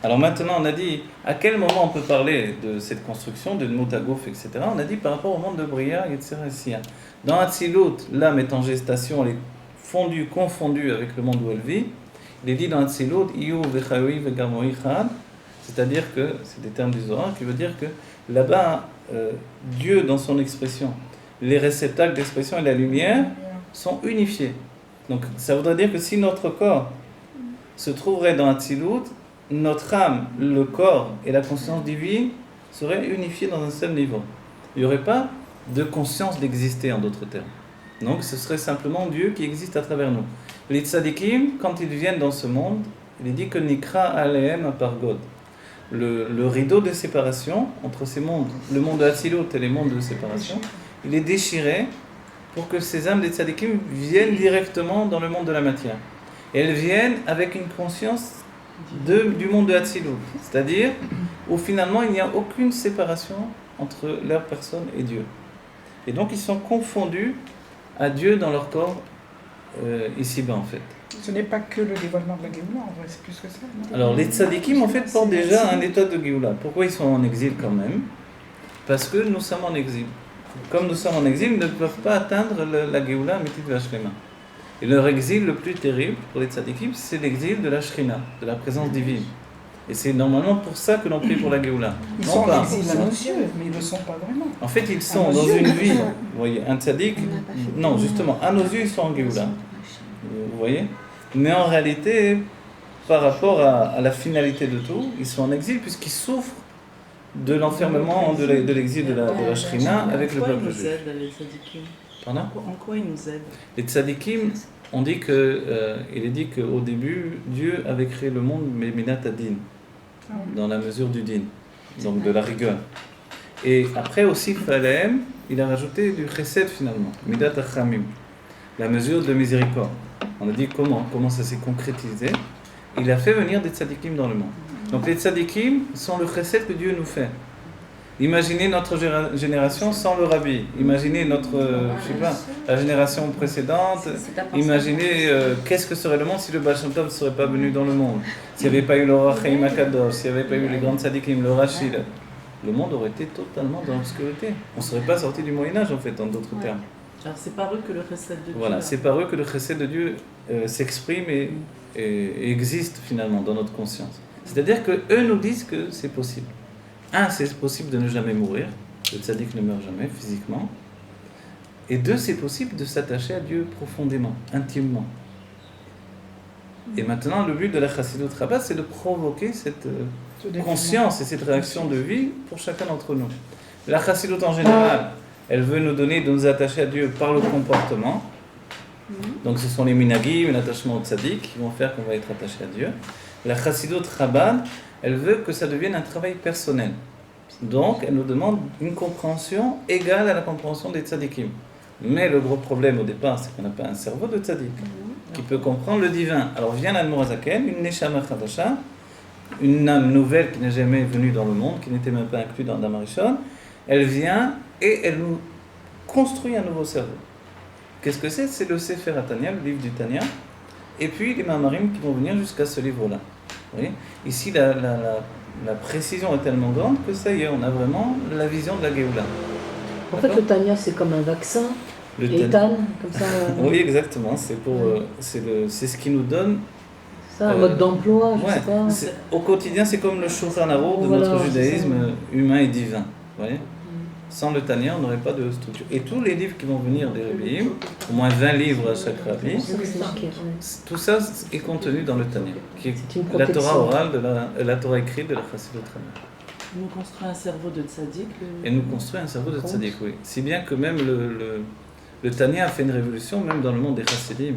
Alors maintenant, on a dit à quel moment on peut parler de cette construction, de Moutagouf, etc. On a dit par rapport au monde de Bria, etc. Dans Hatzilut, l'âme est en gestation, elle est confondue avec le monde où elle vit. Il est dit dans Hatzilut, Iyu v'chayoui v'gamoi chad, c'est-à-dire que, c'est des termes du Zohar, qui veut dire que là-bas, Dieu dans son expression, les réceptacles d'expression et la lumière sont unifiés. Donc ça voudrait dire que si notre corps se trouverait dans Hatzilut, notre âme, le corps et la conscience divine seraient unifiés dans un seul niveau. Il n'y aurait pas de conscience d'exister, en d'autres termes. Donc ce serait simplement Dieu qui existe à travers nous. Les tzadikim, quand ils viennent dans ce monde, il est dit que Nikra Alehem Apargod. Le rideau de séparation entre ces mondes, le monde de Hatzilut et les mondes de séparation, il est déchiré pour que ces âmes des tzadikim viennent directement dans le monde de la matière. Et elles viennent avec une conscience du monde de Hatzilut, c'est-à-dire où finalement il n'y a aucune séparation entre leur personne et Dieu. Et donc ils sont confondus à Dieu dans leur corps ici-bas en fait. Ce n'est pas que le dévoilement de la Géoula, en vrai, c'est plus que ça. Non? Alors les tzadikim en fait portent déjà un état de Géoula. Pourquoi ils sont en exil quand même? Parce que nous sommes en exil. Comme nous sommes en exil, ils ne peuvent pas atteindre la Géoula Amétit V'Ashlema. Et leur exil le plus terrible pour les tzadikim, c'est l'exil de la Shrina, de la présence divine. Et c'est normalement pour ça que l'on prie pour la Géoula. Ils sont en exil à nos yeux, mais ils ne le sont pas vraiment. En fait, ils sont dans une vie. Vous voyez, un tzadik, non, justement, à nos yeux, ils sont en Géoula. Vous voyez? Mais en réalité, par rapport à la finalité de tout, ils sont en exil puisqu'ils souffrent de l'enfermement de l'exil de la Shrina avec le peuple juif. Pardon? En quoi ils nous aident? Les tzadikim, on dit il est dit qu'au début, Dieu avait créé le monde, mais minat ad-din, dans la mesure du din, donc de la rigueur. Et après aussi, Falahem, il a rajouté du chesed finalement, midat achamim, la mesure de miséricorde. On a dit comment ça s'est concrétisé. Il a fait venir des tzadikim dans le monde. Donc les tzadikim sont le chesed que Dieu nous fait. Imaginez notre génération sans le rabbi. Imaginez la génération précédente. Imaginez qu'est-ce que serait le monde si le Baal Shem Tov ne serait pas venu dans le monde. S'il n'y avait pas eu le Orach Chaim HaKadosh, s'il n'y avait pas eu les grands tzadikim, le Rashi, le monde aurait été totalement dans l'obscurité. On ne serait pas sorti du Moyen-Âge en fait, en d'autres termes. Alors c'est par eux que le chesed de Dieu... Voilà, c'est par eux que le chesed de Dieu s'exprime et existe finalement dans notre conscience. C'est-à-dire qu'eux nous disent que c'est possible. C'est possible de ne jamais mourir, le tzaddik ne meurt jamais physiquement. Et deux, c'est possible de s'attacher à Dieu profondément, intimement. Et maintenant, le but de la Chassidut Rabbah, c'est de provoquer cette conscience et cette réaction de vie pour chacun d'entre nous. La Chassidut en général, elle veut nous donner de nous attacher à Dieu par le comportement. Donc ce sont les minagim, l'attachement au tzaddik qui vont faire qu'on va être attaché à Dieu. La Chassidut Rabbah, elle veut que ça devienne un travail personnel. Donc, elle nous demande une compréhension égale à la compréhension des tzadikim. Mais le gros problème au départ, c'est qu'on n'a pas un cerveau de tzadik qui peut comprendre le divin. Alors vient l'Admor HaZaken, une Neshama Chadasha, une âme nouvelle qui n'est jamais venue dans le monde, qui n'était même pas inclue dans Adam Arishon. Elle vient et elle nous construit un nouveau cerveau. Qu'est-ce que c'est? C'est le Sefer HaTanya, le livre du Tanya, et puis les Mamarim qui vont venir jusqu'à ce livre-là. Vous voyez? Ici, la précision est tellement grande que ça y est, on a vraiment la vision de la Géoula. En fait, le Tanya, c'est comme un vaccin. Et Ethan, comme ça. Oui, exactement. C'est ce qui nous donne. Ça, un mode d'emploi, je sais pas. Au quotidien, c'est comme le Shulchan Aruch de notre judaïsme humain et divin. Vous voyez? Sans le Tanya, on n'aurait pas de structure. Et tous les livres qui vont venir des Rebbeim, au moins 20 livres à chaque rabbi, tout ça est contenu dans le Tanya, qui est la Torah orale, la Torah écrite de la Chassidut Rama. Il nous construit un cerveau de tzaddik. Et nous construit un cerveau de tzaddik, oui. Si bien que même le Tanya a fait une révolution, même dans le monde des Chassidim.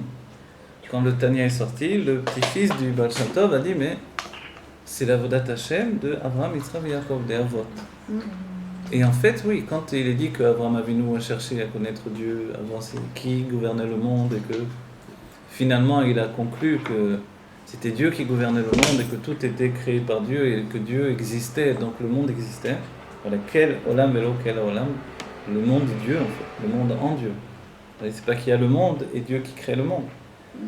Quand le Tanya est sorti, le petit-fils du Baal Shem Tov a dit, mais c'est l'Avodat Hashem de Abraham, Yitzhak et Yaakov, des Avot. Et en fait, oui, quand il est dit qu'Abraham Avinu a cherché à connaître Dieu, à voir qui gouvernait le monde, et que finalement il a conclu que c'était Dieu qui gouvernait le monde et que tout était créé par Dieu et que Dieu existait, donc le monde existait. Voilà, quel olam velo quel olam, le monde de Dieu en fait, le monde en Dieu. C'est pas qu'il y a le monde et Dieu qui crée le monde.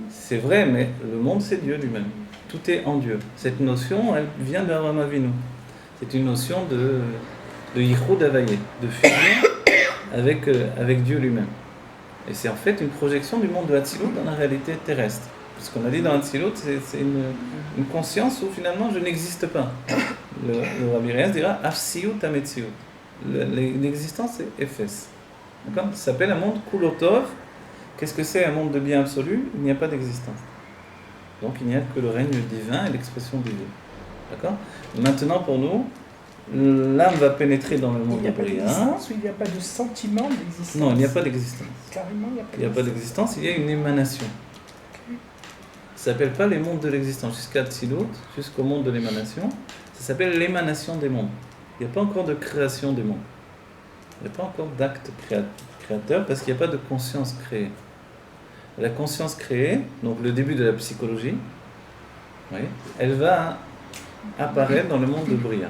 C'est vrai, mais le monde c'est Dieu lui-même. Tout est en Dieu. Cette notion, elle vient d'Abraham Avinu. C'est une notion de Yichud Havayé, de fusion avec Dieu lui-même. Et c'est en fait une projection du monde de Hatzilut dans la réalité terrestre. Parce qu'on a dit dans Hatzilut, c'est une conscience où finalement je n'existe pas. Le Rabbi Reyes dira Afsiyut Ametziut. L'existence est Ephes. D'accord ? Ça s'appelle un monde Kulotov. Qu'est-ce que c'est un monde de bien absolu ? Il n'y a pas d'existence. Donc il n'y a que le règne divin et l'expression divine. D'accord ? Maintenant pour nous, l'âme va pénétrer dans le monde de Bria. Il n'y a pas de sentiment d'existence. Non, il n'y a pas d'existence. Carrément, il n'y a pas d'existence, il y a une émanation. Ça ne s'appelle pas les mondes de l'existence. Jusqu'à Tzilut, jusqu'au monde de l'émanation, ça s'appelle l'émanation des mondes. Il n'y a pas encore de création des mondes. Il n'y a pas encore d'acte créateur parce qu'il n'y a pas de conscience créée. La conscience créée, donc le début de la psychologie, oui, elle va apparaître dans le monde de Bria.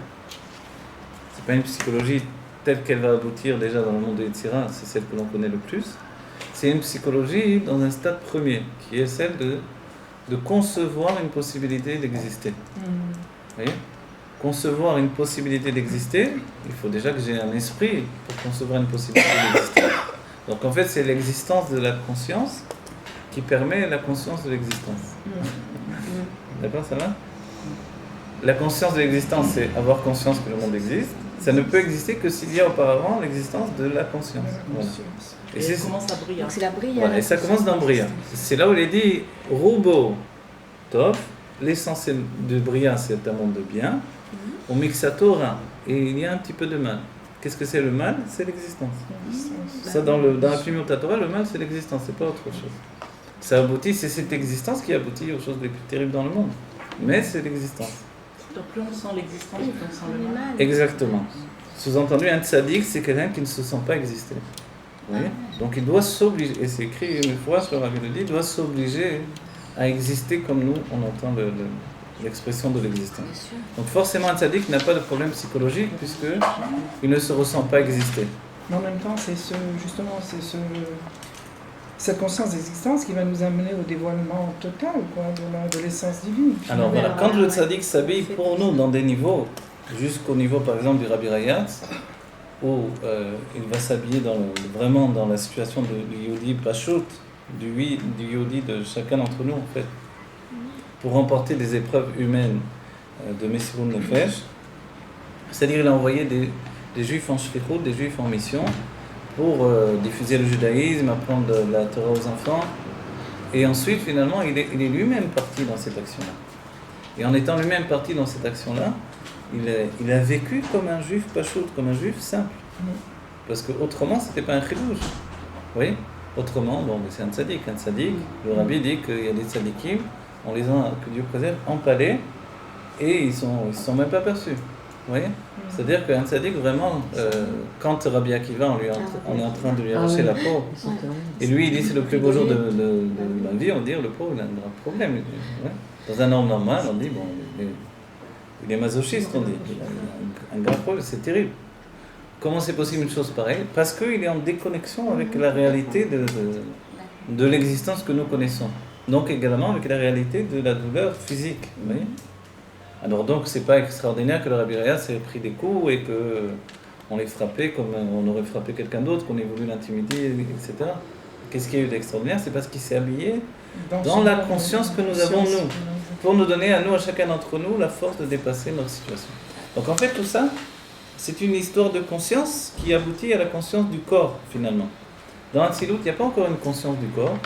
Ce n'est pas une psychologie telle qu'elle va aboutir déjà dans le monde de Yetzira, c'est celle que l'on connaît le plus. C'est une psychologie dans un stade premier, qui est celle de concevoir une possibilité d'exister. Vous voyez ? Concevoir une possibilité d'exister, il faut déjà que j'ai un esprit pour concevoir une possibilité d'exister. Donc en fait, c'est l'existence de la conscience qui permet la conscience de l'existence. D'accord, ça va ? La conscience de l'existence, c'est avoir conscience que le monde existe. Ça ne peut exister que s'il y a auparavant l'existence de la conscience. Voilà. Et ça commence à briller. Donc c'est la brille. Voilà, et ça commence dans Bria. C'est là où il est dit Rubo Tov, l'essentiel de Bria, c'est un monde de bien. Au Mixatora, et il y a un petit peu de mal. Qu'est-ce que c'est le mal ? C'est l'existence. Ça, dans la Pimut Torah, le mal, c'est l'existence, c'est pas autre chose. Ça aboutit, c'est cette existence qui aboutit aux choses les plus terribles dans le monde. Mais c'est l'existence. Donc plus on sent l'existence, plus on sent le mal. Exactement. Sous-entendu, un tzaddik, c'est quelqu'un qui ne se sent pas exister. Vous voyez ? Donc il doit s'obliger, et c'est écrit une fois sur la Bible, il doit s'obliger à exister comme nous, on entend l'expression de l'existence. Donc forcément, un tzaddik n'a pas de problème psychologique puisqu'il ne se ressent pas exister. Mais en même temps, c'est cette conscience d'existence qui va nous amener au dévoilement total de l'essence divine. Alors voilà, quand le tzaddik s'habille pour nous dans des niveaux, jusqu'au niveau par exemple du Rabbi Rayatz, où il va s'habiller vraiment dans la situation du Yodi Pashut, du Yodi de chacun d'entre nous en fait, pour remporter des épreuves humaines de Messirut Nefesh. C'est-à-dire il a envoyé des juifs en shlichut, des juifs en mission, pour diffuser le judaïsme, apprendre la Torah aux enfants. Et ensuite, finalement, il est lui-même parti dans cette action-là. Et en étant lui-même parti dans cette action-là, il a vécu comme un juif pashut, comme un juif simple. Parce qu'autrement, ce n'était pas un chidouche. Vous voyez ? Autrement, c'est un tzaddik. Un tzaddik, le rabbi dit qu'il y a des tzaddikim, on les a, que Dieu préserve, empalés, et ils ne se sont même pas perçus. Vous voyez ? C'est-à-dire qu'un tzaddik, vraiment, quand Rabbi Akiva, on est en train de lui arracher la peau, et lui, il dit c'est le plus beau jour de ma vie, on dit le pauvre, il a un grave problème. Ouais. Dans un homme normal, on dit, il est masochiste, on dit. Il a un grave problème, c'est terrible. Comment c'est possible une chose pareille ? Parce qu'il est en déconnexion avec la réalité de l'existence que nous connaissons. Donc également avec la réalité de la douleur physique. Vous voyez ? Alors donc c'est pas extraordinaire que le Rabbi Rayatz ait pris des coups et qu'on l'ait frappé comme on aurait frappé quelqu'un d'autre, qu'on ait voulu l'intimider, etc. Qu'est-ce qu'il y a eu d'extraordinaire ? C'est parce qu'il s'est habillé dans la conscience que nous avons nous, pour nous donner à nous, à chacun d'entre nous, la force de dépasser notre situation. Donc en fait tout ça, c'est une histoire de conscience qui aboutit à la conscience du corps, finalement. Dans Hatzilut, il n'y a pas encore une conscience du corps,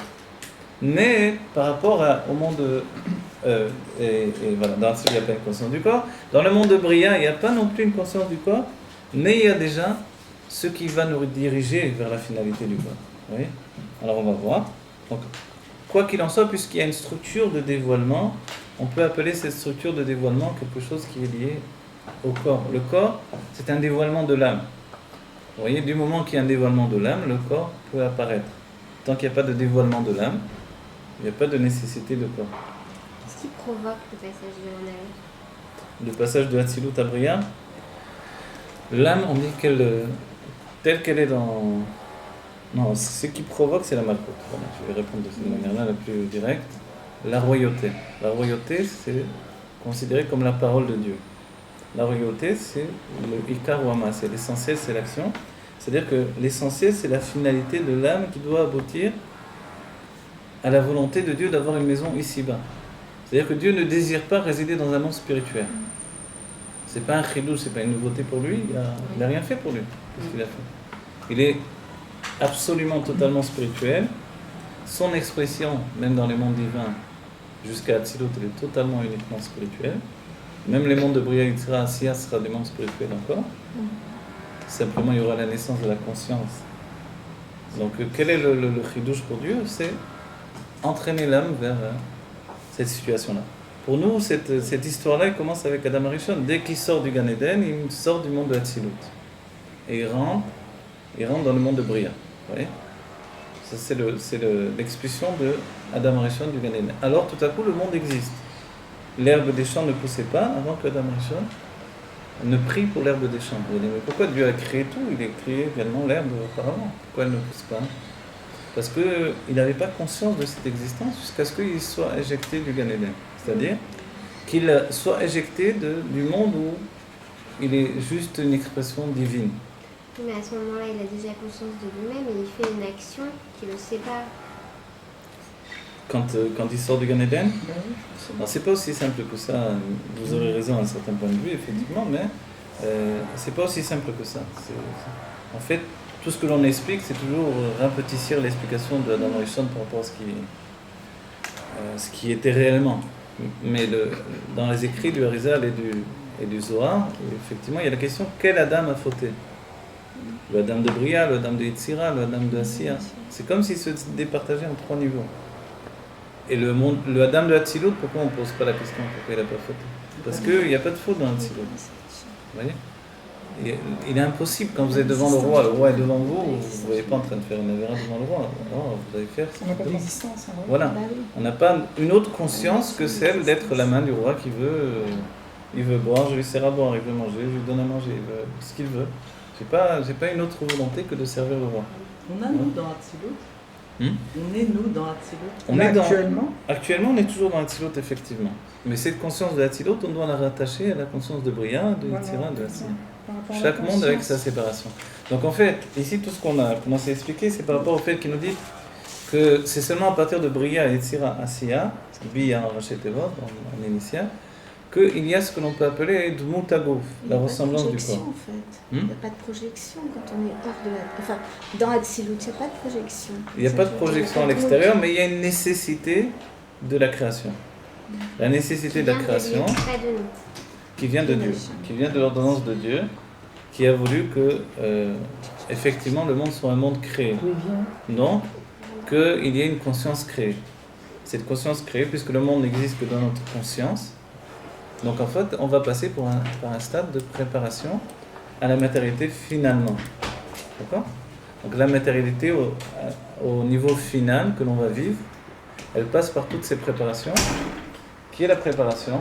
mais par rapport au monde... et voilà, dans Hatzilut, il n'y a pas une conscience du corps. Dans le monde de Bria, il n'y a pas non plus une conscience du corps, mais il y a déjà ce qui va nous diriger vers la finalité du corps. Vous voyez ? Alors on va voir. Donc, quoi qu'il en soit, puisqu'il y a une structure de dévoilement, on peut appeler cette structure de dévoilement quelque chose qui est lié au corps. Le corps, c'est un dévoilement de l'âme. Vous voyez, du moment qu'il y a un dévoilement de l'âme, le corps peut apparaître. Tant qu'il n'y a pas de dévoilement de l'âme, il n'y a pas de nécessité de corps. Qu'est-ce qui provoque le passage de l'un à l'autre? Le passage de Hatzilut à Bria, l'âme, on dit telle qu'elle est dans... Non, ce qui provoque, c'est la malchoute. Voilà, je vais répondre de cette manière-là, la plus directe. La royauté. La royauté, c'est considéré comme la parole de Dieu. La royauté, c'est le Ikar Wama, c'est l'essentiel, c'est l'action. C'est-à-dire que l'essentiel, c'est la finalité de l'âme qui doit aboutir à la volonté de Dieu d'avoir une maison ici-bas. C'est-à-dire que Dieu ne désire pas résider dans un monde spirituel. C'est pas un chidouche, c'est pas une nouveauté pour lui, il a rien fait pour lui. Qu'est-ce qu'il a fait? Il est absolument, totalement spirituel. Son expression, même dans les mondes divins, jusqu'à Hatzilut, elle est totalement uniquement spirituelle. Même les mondes de Bria, Yitzhak, Asiya sera des mondes spirituels encore. Simplement, il y aura la naissance de la conscience. Donc, quel est le chidouche pour Dieu? C'est entraîner l'âme vers cette situation-là. Pour nous, cette histoire-là, elle commence avec Adam Arishon. Dès qu'il sort du Gan Eden, il sort du monde de Hatzilut. Et il rentre dans le monde de Bria. Vous voyez? Ça, c'est l'expulsion de Adam Arishon du Gan Eden. Alors, tout à coup, le monde existe. L'herbe des champs ne poussait pas avant que Adam Arishon ne prie pour l'herbe des champs. Vous allez dire, mais pourquoi Dieu a créé tout? Il a créé également l'herbe auparavant. Pourquoi elle ne pousse pas? Parce qu'il n'avait pas conscience de cette existence jusqu'à ce qu'il soit éjecté du Gan Eden. C'est-à-dire qu'il soit éjecté du monde où il est juste une expression divine. Mais à ce moment-là, il a déjà conscience de lui-même et il fait une action qui le sépare. Quand il sort du Gan Eden, alors c'est pas aussi simple que ça. Vous aurez raison à un certain point de vue, effectivement, mais c'est pas aussi simple que ça. En fait, tout ce que l'on explique, c'est toujours rapetissir l'explication de Adam Arishon par rapport à ce qui était réellement. Mais dans les écrits du Harizal et du Zohar, effectivement, il y a la question quel Adam a fauté? Le Adam de Bria, le Adam de Yetzira, le Adam de Asiya. C'est comme s'il se départageait en 3 niveaux. Et le Adam de Hatzilut, pourquoi on ne pose pas la question pourquoi il n'a pas fauté? Parce qu'il n'y a pas de faute dans Hatzilut. Vous voyez? Il est impossible, quand vous êtes devant le roi est devant vous ne voyez pas en train de faire une avéra devant le roi. Alors, vous allez faire... On n'a pas d'existence. Voilà. On n'a pas une autre conscience que celle d'être la main du roi qui veut... Il veut boire, je lui sers à boire, il veut manger, je lui donne à manger, il veut ce qu'il veut. J'ai pas une autre volonté que de servir le roi. On a nous dans Hatzilut. On est nous dans Hatzilut. Actuellement, on est toujours dans Hatzilut, effectivement. Mais cette conscience de Hatzilut, on doit la rattacher à la conscience de Bria, de Yetzira, de Asiya. Chaque monde avec sa séparation. Donc en fait, ici, tout ce qu'on a commencé à expliquer, c'est par rapport au fait qu'il nous dit que c'est seulement à partir de Bria, Yetzira, Asiya, Bia en Raché Tevot, en initial, qu'il y a ce que l'on peut appeler Dmut Hagouf, la ressemblance du corps. En fait. Il n'y a pas de projection quand on est hors de la... Enfin, dans Hatzilut, il n'y a pas de projection. Il n'y a pas de projection à l'extérieur, mais il y a une nécessité de la création. La nécessité de la création qui vient de Dieu, qui vient de l'ordonnance de Dieu, qui a voulu que, effectivement, le monde soit un monde créé. Non, qu'il y ait une conscience créée. Cette conscience créée, puisque le monde n'existe que dans notre conscience, donc en fait, on va passer par un stade de préparation à la matérialité finalement. D'accord? Donc la matérialité au niveau final que l'on va vivre, elle passe par toutes ces préparations, qui est la préparation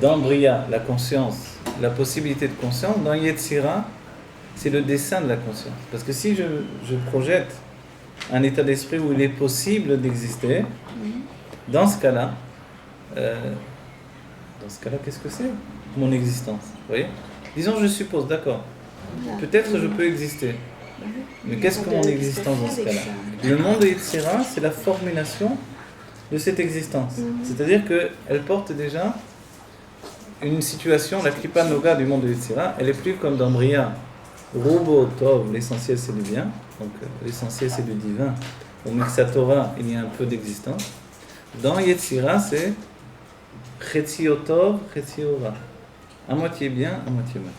dans Bria, la conscience, la possibilité de conscience. Dans Yetzira, c'est le dessin de la conscience. Parce que si je projette un état d'esprit où il est possible d'exister, dans ce cas-là, qu'est-ce que c'est? Mon existence, vous voyez? Disons, je suppose, d'accord. Peut-être je peux exister. Mais qu'est-ce que mon existence dans ce cas-là? Le monde de Yetzira, c'est la formulation de cette existence. C'est-à-dire qu'elle porte déjà une situation, la Kripa Noga du monde de Yetzira, elle est plus comme dans Bria. Rubo Tov, l'essentiel c'est du bien, donc l'essentiel c'est du divin. Au Mixatora, il y a un peu d'existence. Dans Yetzira, c'est Chetzio Tov, Chetzio Ra. À moitié bien, à moitié mal.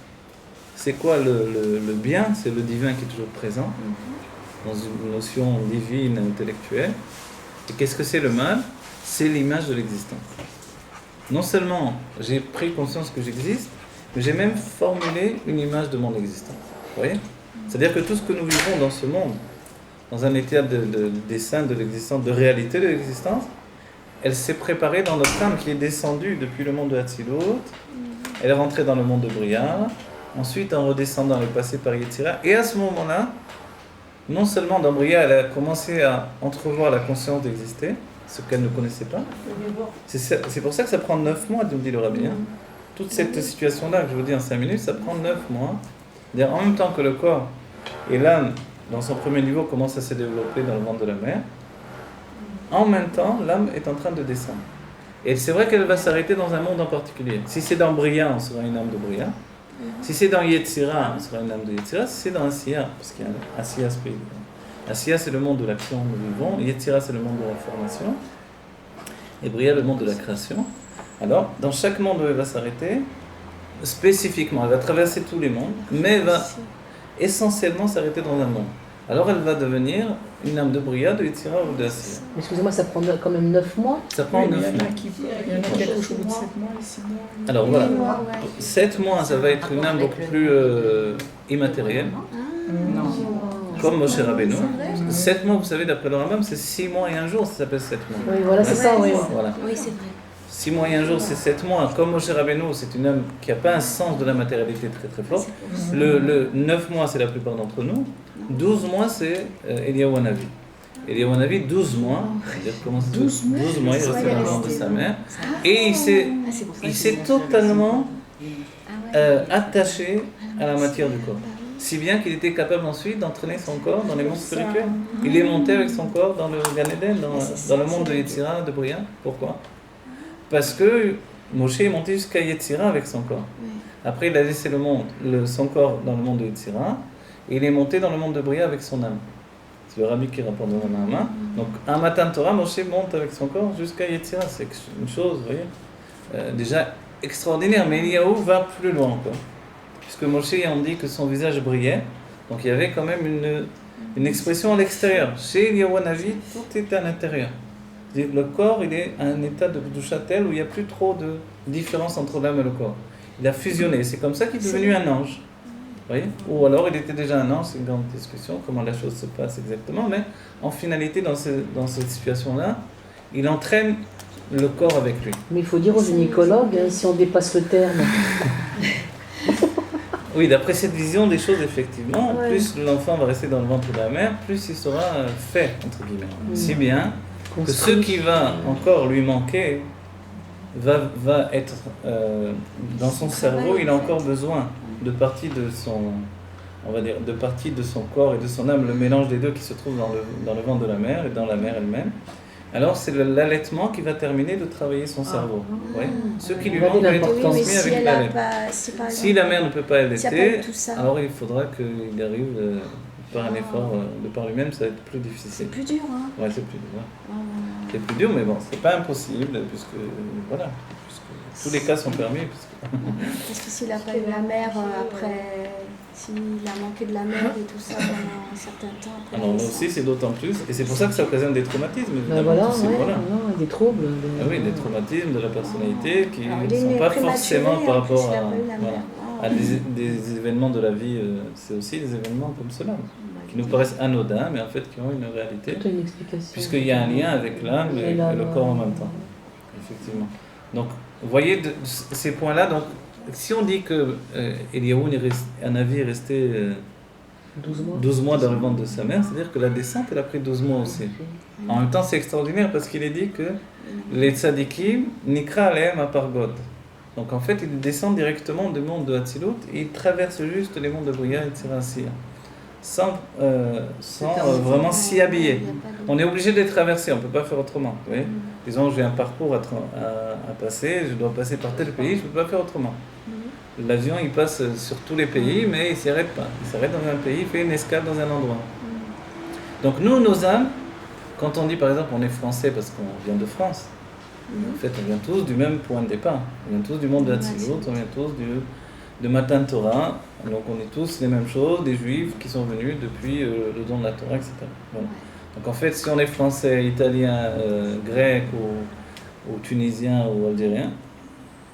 C'est quoi le bien? C'est le divin qui est toujours présent, dans une notion divine, intellectuelle. Et qu'est-ce que c'est le mal? C'est l'image de l'existence. Non seulement j'ai pris conscience que j'existe, mais j'ai même formulé une image de mon existence. Vous voyez? C'est-à-dire que tout ce que nous vivons dans ce monde, dans un état de dessin de l'existence, de réalité de l'existence, elle s'est préparée dans notre âme qui est descendue depuis le monde de Hatzilut, elle est rentrée dans le monde de Bria, ensuite en redescendant elle est passée par Yetzira, et à ce moment-là, non seulement dans Bria, elle a commencé à entrevoir la conscience d'exister, ce qu'elle ne connaissait pas. C'est pour ça que ça prend 9 mois, nous dit le Rabbi. Toute cette situation-là que je vous dis en 5 minutes, ça prend 9 mois. C'est-à-dire en même temps que le corps et l'âme, dans son premier niveau, commencent à se développer dans le ventre de la mère, en même temps, l'âme est en train de descendre. Et c'est vrai qu'elle va s'arrêter dans un monde en particulier. Si c'est dans Bria, on sera une âme de Bria. Si c'est dans Yetzira, on sera une âme de Yetzira. Si c'est dans Asiya, parce qu'il y a un Asiya spirituel. Asiya, c'est le monde de l'action où nous vivons. Yetzira, c'est le monde de la formation. Et Bria, le monde de la création. Alors, dans chaque monde où elle va s'arrêter, spécifiquement, elle va traverser tous les mondes, mais elle va essentiellement s'arrêter dans un monde. Alors elle va devenir une âme de Bria, de Yetzira ou de Asiya. Excusez-moi, ça prend quand même 9 mois. Ça prend 9 mois. Il y en a qui accouchent au bout de 7 mois et 6 mois. Alors voilà, 7 mois, ça va être une âme beaucoup plus immatérielle, comme Moshe Rabbeinu. 7 mois, vous savez, d'après le Rambam, c'est 6 mois et 1 jour, ça s'appelle 7 mois. Oui, voilà, c'est ça, oui. Voilà. Oui, c'est vrai. 6 mois et 1 jour, c'est 7 mois. Comme Moshe Rabbeinu, c'est une âme qui n'a pas un sens de la matérialité très très fort. Le 9 mois, c'est la plupart d'entre nous. 12 mois, c'est Eliyahu Hanavi. Eliyahu Hanavi, 12 mois. C'est-à-dire comment 12 mois, il est resté dans le ventre de sa mère. Et il s'est totalement attaché à la matière du corps. Si bien qu'il était capable ensuite d'entraîner son corps dans les mondes spirituels. Il est monté avec son corps dans le Gan Eden, dans le monde de Yetzira, de Bria. Pourquoi? Parce que Moshe est monté jusqu'à Yetzira avec son corps. Après, il a laissé son corps dans le monde de Yetzira, et il est monté dans le monde de Bria avec son âme. C'est le Rabbi qui rapporte dans la main. Donc, un matin de Torah, Moshe monte avec son corps jusqu'à Yetzira. C'est une chose, vous voyez, déjà extraordinaire. Mais Eliyahu va plus loin encore. Puisque Moshe, on dit que son visage brillait. Donc, il y avait quand même une expression à l'extérieur. Chez Eliyahu Hanavi, tout était à l'intérieur. Le corps, il est à un état de doucha tel où il n'y a plus trop de différence entre l'âme et le corps. Il a fusionné. C'est comme ça qu'il est devenu un ange. Vous voyez? Ou alors il était déjà un ange, c'est une grande discussion, comment la chose se passe exactement. Mais en finalité, dans cette situation-là, il entraîne le corps avec lui. Mais il faut dire aux gynécologues, si on dépasse le terme. Oui, d'après cette vision des choses, effectivement, plus l'enfant va rester dans le ventre de la mère, plus il sera fait, entre guillemets. Si bien que ce qui va encore lui manquer va être dans son cerveau, il a encore besoin de partie de son, on va dire, de partie de son corps et de son âme, le mélange des deux qui se trouve dans le ventre de la mère et dans la mère elle-même. Alors c'est l'allaitement qui va terminer de travailler son cerveau. Ouais. Ce qui lui manque va être transmis avec l'allaitement. Si la mère ne peut pas allaiter, alors il faudra qu'il arrive par un effort de par lui-même, ça va être plus difficile. C'est plus dur, hein? Ouais, c'est plus dur. C'est plus dur, mais bon, c'est pas impossible, puisque voilà, tous les cas sont permis. Parce que s'il n'a pas eu la mère après, s'il a manqué de la mère et tout ça pendant un certain temps. Alors là aussi, c'est d'autant plus, et c'est pour ça que ça occasionne des traumatismes. Voilà, des troubles. Oui, des traumatismes de la personnalité qui ne sont pas forcément par rapport à des événements de la vie. C'est aussi des événements comme cela, qui nous paraissent anodins, mais en fait qui ont une réalité. Une explication. Puisqu'il y a un lien avec l'âme et le corps en même temps. Effectivement. Donc, vous voyez ces points-là. Donc, si on dit que Eliyahu Hanavi est resté 12 mois dans le ventre de sa mère, c'est-à-dire que la descente, elle a pris 12 mois aussi. En même temps, c'est extraordinaire parce qu'il est dit que les tzadikim nikra alehem apargod. Donc, en fait, ils descendent directement du monde de Hatzilut et ils traversent juste les mondes de Bria et de Asiya. sans vraiment s'y habiller. On est obligé de les traverser, on ne peut pas faire autrement. Vous voyez, disons, j'ai un parcours à passer, je dois passer par tel pays, je ne peux pas faire autrement. L'avion, il passe sur tous les pays, mais il ne s'arrête pas. Il s'arrête dans un pays, il fait une escale dans un endroit. Donc nous, nos âmes, quand on dit par exemple on est français parce qu'on vient de France, en fait on vient tous du même point de départ. On vient tous du monde de Hatzilut, on vient tous de Matan Torah, donc on est tous les mêmes choses, des juifs qui sont venus depuis le don de la Torah, etc. Bon. Donc en fait, si on est français, italien, grec ou tunisien ou algérien,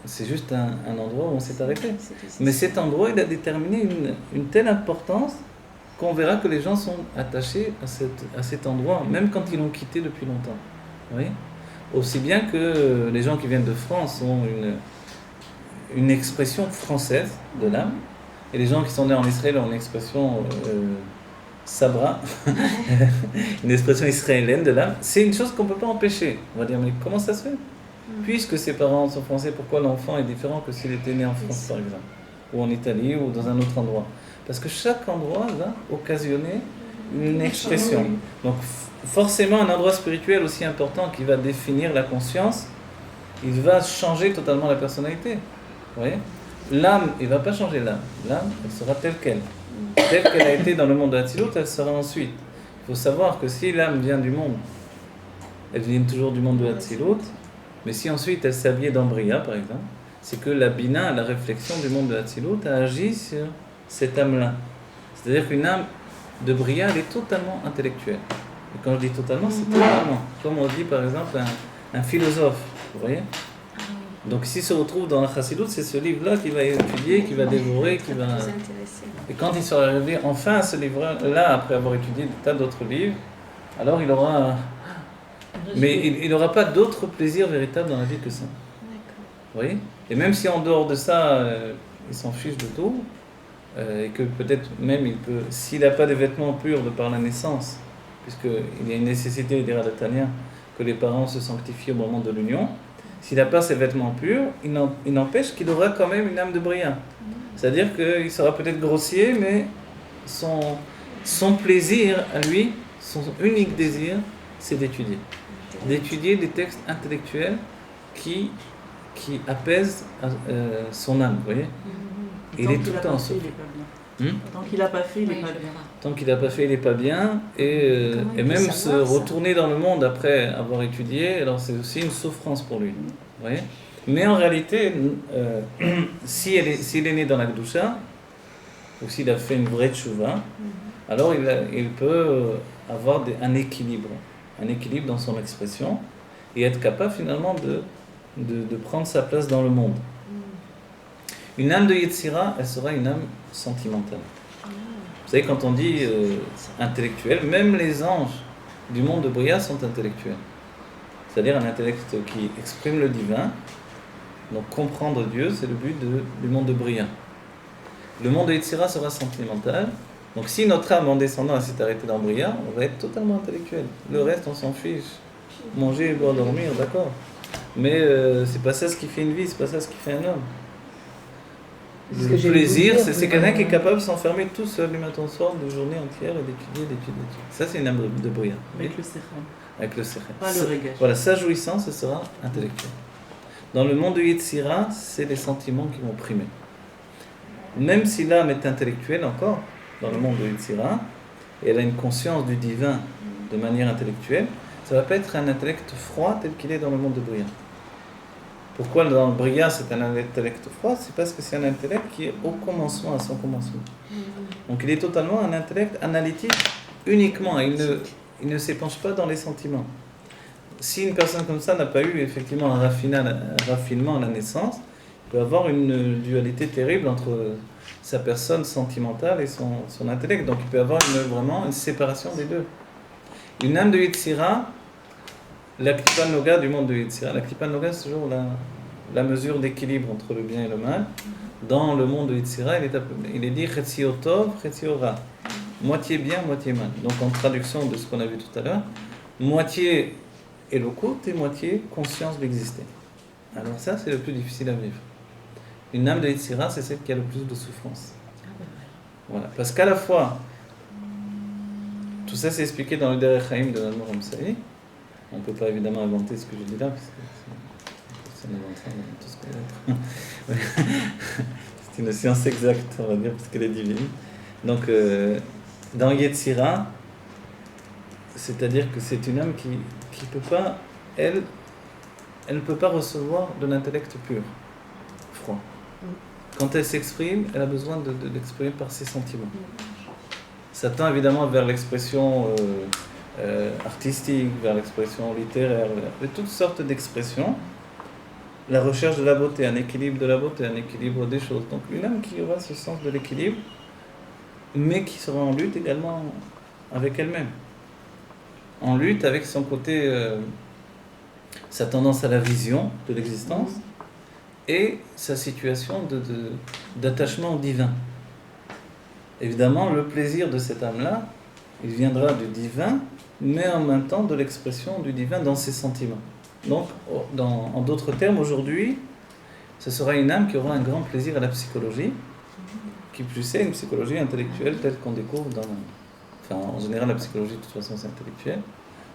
c'est juste un endroit où on s'est arrêté. Mais cet endroit, il a déterminé une telle importance qu'on verra que les gens sont attachés à cet endroit, même quand ils l'ont quitté depuis longtemps. Oui. Aussi bien que les gens qui viennent de France ont une expression française de l'âme, et les gens qui sont nés en Israël ont une expression sabra, une expression israélienne de l'âme. C'est une chose qu'on ne peut pas empêcher. On va dire, mais comment ça se fait ? Puisque ses parents sont français, pourquoi l'enfant est différent que s'il était né en France, par exemple, ou en Italie, ou dans un autre endroit ? Parce que chaque endroit va occasionner une expression. Donc forcément, un endroit spirituel aussi important qui va définir la conscience, il va changer totalement la personnalité. Vous voyez ? L'âme, il ne va pas changer l'âme. L'âme, elle sera telle qu'elle. Telle qu'elle a été dans le monde de Hatzilut, elle sera ensuite. Il faut savoir que si l'âme vient du monde, elle vient toujours du monde de Hatzilut, mais si ensuite elle s'est habillée dans Bria, par exemple, c'est que la Bina, la réflexion du monde de Hatzilut, a agi sur cette âme-là. C'est-à-dire qu'une âme de Bria, elle est totalement intellectuelle. Et quand je dis totalement, c'est totalement. Comme on dit par exemple un philosophe, vous voyez ? Donc s'il se retrouve dans la Chassidut, c'est ce livre-là qu'il va étudier, qu'il va dévorer, qu'il va... Et quand il sera arrivé enfin à ce livre-là, après avoir étudié des tas d'autres livres, alors il aura... Mais il n'aura pas d'autre plaisir véritable dans la vie que ça. Vous voyez ? Et même si en dehors de ça, il s'en fiche de tout, et que peut-être même il peut, s'il n'a pas de vêtements purs de par la naissance, puisqu'il y a une nécessité, dira le Tanya, que les parents se sanctifient au moment de l'union, s'il n'a pas ses vêtements purs, il n'empêche qu'il aura quand même une âme de brillant. C'est-à-dire qu'il sera peut-être grossier, mais son plaisir à lui, son unique désir, c'est d'étudier. D'étudier des textes intellectuels qui apaisent son âme, vous voyez. Il est tout le temps sur. Tant qu'il n'a pas fait, il n'est pas bien. Tant qu'il n'a pas fait, il n'est pas bien. Et même se retourner dans le monde après avoir étudié, alors c'est aussi une souffrance pour lui. Vous voyez ? Mais en réalité, s'il est né dans la Kedusha, ou s'il a fait une vraie tchouva, alors il peut avoir un équilibre dans son expression et être capable finalement de prendre sa place dans le monde. Une âme de Yetzira, elle sera une âme sentimentale. Vous savez, quand on dit intellectuel, même les anges du monde de Bria sont intellectuels. C'est-à-dire un intellect qui exprime le divin. Donc comprendre Dieu, c'est le but du monde de Bria. Le monde de Yetzira sera sentimental. Donc si notre âme en descendant s'est arrêtée dans Bria, on va être totalement intellectuel. Le reste, on s'en fiche. Manger, boire, dormir, d'accord. Mais c'est pas ça ce qui fait une vie, c'est pas ça ce qui fait un homme. Le plaisir, c'est quelqu'un qui est capable de s'enfermer tout seul du matin au soir, de journée entière et d'étudier. Ça, c'est une âme de brillant. Avec le séchem. Avec le séchem. Pas le régage. Voilà, sa jouissance, ce sera intellectuel. Dans le monde de Yetzira, c'est les sentiments qui vont primer. Même si l'âme est intellectuelle encore, dans le monde de Yetzira, et elle a une conscience du divin de manière intellectuelle, ça ne va pas être un intellect froid tel qu'il est dans le monde de Bria. Pourquoi dans le Bria c'est un intellect froid ? C'est parce que c'est un intellect qui est au commencement, à son commencement. Donc il est totalement un intellect analytique uniquement, il ne s'épanche pas dans les sentiments. Si une personne comme ça n'a pas eu effectivement un raffinement à la naissance, il peut avoir une dualité terrible entre sa personne sentimentale et son intellect. Donc il peut avoir vraiment une séparation des deux. Une âme de Yetzira, la Klipa Noga du monde de Yetzira. La Klipa Noga, c'est toujours la mesure d'équilibre entre le bien et le mal. Dans le monde de Yetzira, il est dit Chetzio Tov, Chetzio Ra. Moitié bien, moitié mal. Donc en traduction de ce qu'on a vu tout à l'heure, moitié éloquente et moitié conscience d'exister. Alors ça, c'est le plus difficile à vivre. Une âme de Yetzira, c'est celle qui a le plus de souffrance. Voilà. Parce qu'à la fois, Tout ça, c'est expliqué dans le Derech Haim de l'Admor Amsaï. On ne peut pas évidemment inventer ce que je dis là, parce que c'est tout ce qu'on est. C'est une science exacte, on va dire, parce qu'elle est divine. Donc, dans Yetzira, c'est-à-dire que c'est une âme qui peut pas, elle ne peut pas recevoir de l'intellect pur, froid. Quand elle s'exprime, elle a besoin de l'exprimer par ses sentiments. Ça tend évidemment vers l'expression artistique, vers l'expression littéraire, vers toutes sortes d'expressions. La recherche de la beauté, un équilibre de la beauté, un équilibre des choses. Donc une âme qui aura ce sens de l'équilibre, mais qui sera en lutte également avec elle-même. En lutte avec son côté, sa tendance à la vision de l'existence et sa situation d'attachement au divin. Évidemment, le plaisir de cette âme-là, il viendra du divin, mais en même temps de l'expression du divin dans ses sentiments. Donc, en d'autres termes, aujourd'hui, ce sera une âme qui aura un grand plaisir à la psychologie, qui plus est une psychologie intellectuelle telle qu'on découvre en général, la psychologie, de toute façon, c'est intellectuel,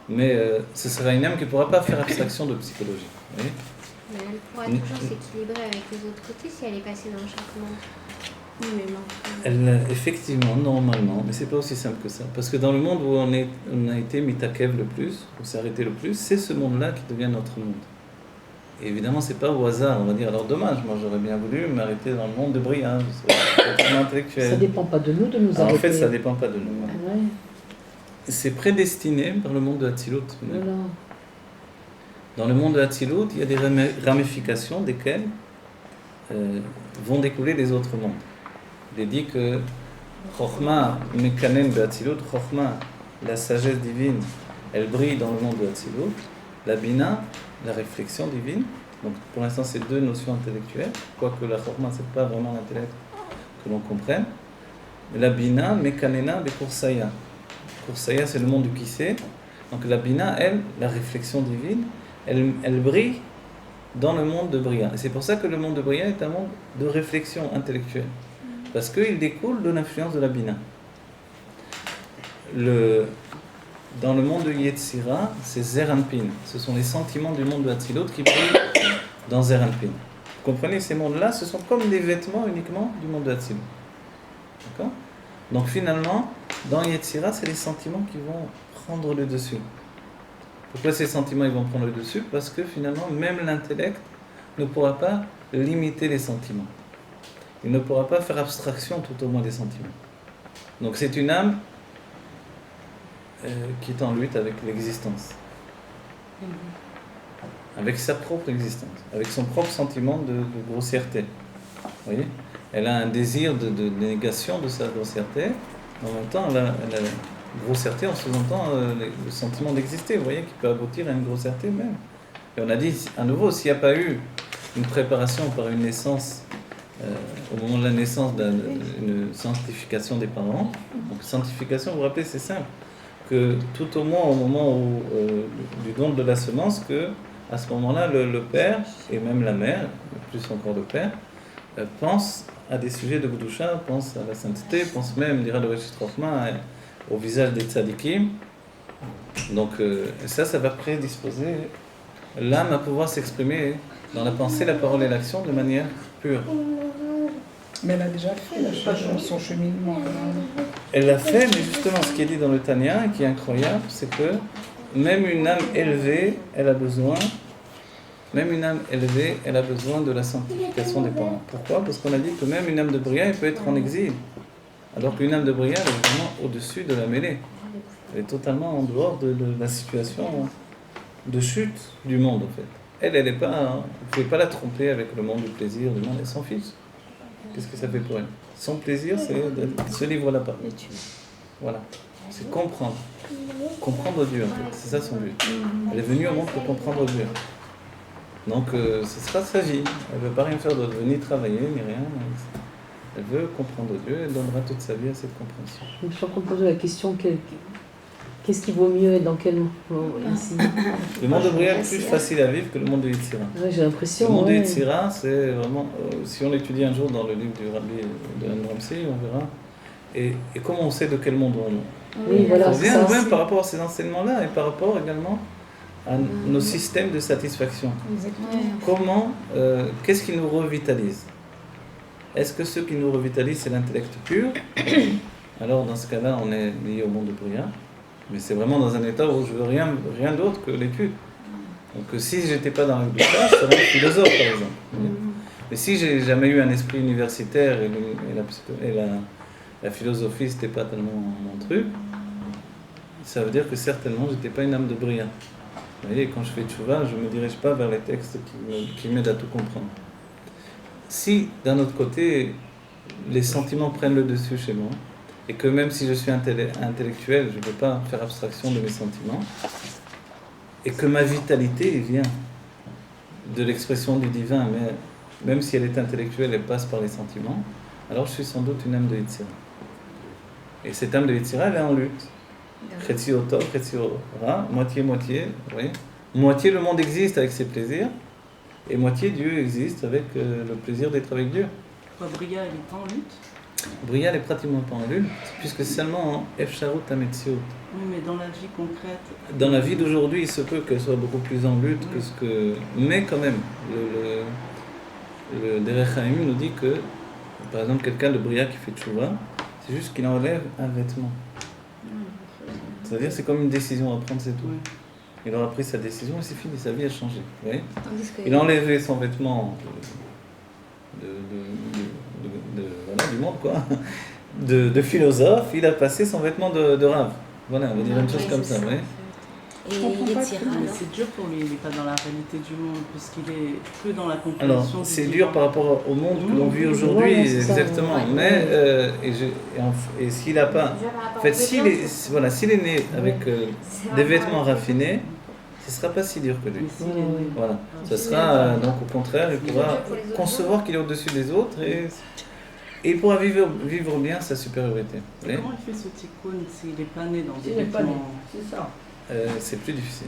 mais ce sera une âme qui ne pourra pas faire abstraction de psychologie. Vous voyez ? Mais elle pourra toujours s'équilibrer avec les autres côtés si elle est passée dans chaque monde. Oui, mais non. Effectivement, normalement, mais c'est pas aussi simple que ça. Parce que dans le monde où on a été mitakev le plus, où s'est arrêté le plus, c'est ce monde-là qui devient notre monde. Et évidemment, c'est pas au hasard, on va dire. Alors dommage, moi j'aurais bien voulu m'arrêter dans le monde de Bria, intellectuel. Ça dépend pas de nous de nous arrêter. En fait, ça dépend pas de nous. Ouais. C'est prédestiné par le monde de Hatzilut. Voilà. Dans le monde de Hatzilut, il y a des ramifications desquelles vont découler les autres mondes. Il est dit que Chochma mekanen be'atzilut, Chochma, la sagesse divine, elle brille dans le monde de Hatzilut. La Bina, la réflexion divine. Donc pour l'instant, c'est deux notions intellectuelles, quoique la Chochma, c'est pas vraiment l'intellect que l'on comprenne. La Bina, mekanena be'kursaya. Kursaya, c'est le monde du qui sait. Donc la Bina, elle, la réflexion divine, elle brille dans le monde de Bria. Et c'est pour ça que le monde de Bria est un monde de réflexion intellectuelle. Parce qu'il découle de l'influence de la Bina. Dans le monde de Yetzira, c'est Zeranpin. Ce sont les sentiments du monde de Hatzilut qui brillent dans Zeranpin. Vous comprenez, ces mondes-là, ce sont comme des vêtements uniquement du monde de Hatzilut. D'accord ? Donc finalement, dans Yetzira, c'est les sentiments qui vont prendre le dessus. Pourquoi ces sentiments ils vont prendre le dessus ? Parce que finalement, même l'intellect ne pourra pas limiter les sentiments. Il ne pourra pas faire abstraction tout au moins des sentiments. Donc c'est une âme qui est en lutte avec l'existence. Avec sa propre existence, avec son propre sentiment de grossièreté. Vous voyez ? Elle a un désir de négation de sa grossièreté, en même temps elle a grossièreté en sous-entend le sentiment d'exister, vous voyez, qui peut aboutir à une grossièreté même. Et on a dit, à nouveau, s'il n'y a pas eu une préparation par une naissance, au moment de la naissance, une sanctification des parents, donc sanctification, vous vous rappelez, c'est simple, que tout au moins au moment du don de la semence, que à ce moment-là, le père, et même la mère, plus encore le père, pense à des sujets de Gdusha, pense à la sainteté, pense même, dira le Reshit Chochma, au visage des tzadikim. Donc ça va prédisposer l'âme à pouvoir s'exprimer dans la pensée, la parole et l'action de manière pure. Mais elle a déjà fait son cheminement. Elle l'a fait, mais justement, ce qui est dit dans le Tanya, et qui est incroyable, c'est que même une âme élevée, elle a besoin de la sanctification des parents. Pourquoi ? Parce qu'on a dit que même une âme de Bria, elle peut être en exil. Alors qu'une âme de Bria, elle est vraiment au-dessus de la mêlée. Elle est totalement en dehors de la situation de chute du monde, en fait. Elle n'est pas... Vous ne pouvez pas la tromper avec le monde du plaisir, du monde, elle s'en fiche. Qu'est-ce que ça fait pour elle ? Son plaisir, c'est de se livrer la parole. Voilà. C'est comprendre. Comprendre Dieu, en fait. C'est ça son but. Elle est venue au monde pour comprendre Dieu. Donc, ce sera sa vie. Elle ne veut pas rien faire d'autre, ni travailler, ni rien. Elle veut comprendre Dieu, elle donnera toute sa vie à cette compréhension. Je suis en train de poser la question, qu'est-ce qui vaut mieux et dans quel monde ici ? Le monde de Bria est plus facile à vivre que le monde de Yetzira. Ouais, j'ai l'impression. Le monde de Yetzira, c'est vraiment... si on l'étudie un jour dans le livre du Rabbi de Anne Ramsey, on verra. Et comment on sait de quel monde on est? Oui, voilà, On c'est vient ça. même par rapport à ces enseignements-là et par rapport également à nos systèmes de satisfaction. Exactement. Comment, qu'est-ce qui nous revitalise? Est-ce que ce qui nous revitalise, c'est l'intellect pur? Alors dans ce cas-là, on est lié au monde de Bria. Mais c'est vraiment dans un état où je veux rien d'autre que l'étude. Donc si j'étais pas dans le Gdusha, je serais un philosophe par exemple. Mais si j'ai jamais eu un esprit universitaire et la philosophie c'était pas tellement mon truc, ça veut dire que certainement j'étais pas une âme de Bria. Vous voyez, quand je fais tchouva, je me dirige pas vers les textes qui m'aident à tout comprendre. Si d'un autre côté les sentiments prennent le dessus chez moi, et que même si je suis intellectuel, je ne peux pas faire abstraction de mes sentiments, et que ma vitalité vient de l'expression du divin, mais même si elle est intellectuelle, elle passe par les sentiments, alors je suis sans doute une âme de Yetzira. Et cette âme de Yetzira, elle est en lutte. Chetzi Otov, Chetzi Ra, moitié-moitié, oui. Moitié le monde existe avec ses plaisirs, et moitié Dieu existe avec le plaisir d'être avec Dieu. Bria, elle est en lutte. Bria n'est pratiquement pas en lutte, puisque seulement en Efsharut Hametziut. Oui, mais dans la vie concrète. Dans la vie d'aujourd'hui, il se peut qu'elle soit beaucoup plus en lutte que ce que. Mais quand même, le Derech Haim nous dit que, par exemple, quelqu'un de Bria qui fait tchouva, c'est juste qu'il enlève un vêtement. C'est-à-dire, c'est comme une décision à prendre, c'est tout. Oui. Il aura pris sa décision et c'est fini, sa vie a changé. Vous voyez? Tandis que- Il a enlevé son vêtement voilà, du monde, quoi. De philosophe, il a passé son vêtement de rave. Voilà, on va dire une chose comme ça, oui. Et Je comprends pas Yetzira, très bien. Mais c'est dur pour lui, il n'est pas dans la réalité du monde, puisqu'il est que dans la compréhension Alors, du c'est divin. dur par rapport au monde que l'on vit aujourd'hui, Ouais, c'est ça. exactement. Ouais. Mais, et s'il n'a pas. En fait, s'il est né avec des vêtements raffinés, ce ne sera pas si dur que lui. Mais s'il est né- Voilà. Ce sera donc au contraire, il pourra concevoir qu'il est au-dessus des autres et il pourra vivre bien sa supériorité. Vous voyez? Comment il fait ce tikkun s'il n'est pas né dans des S'il n'est pas né, vêtements? c'est ça. C'est plus difficile.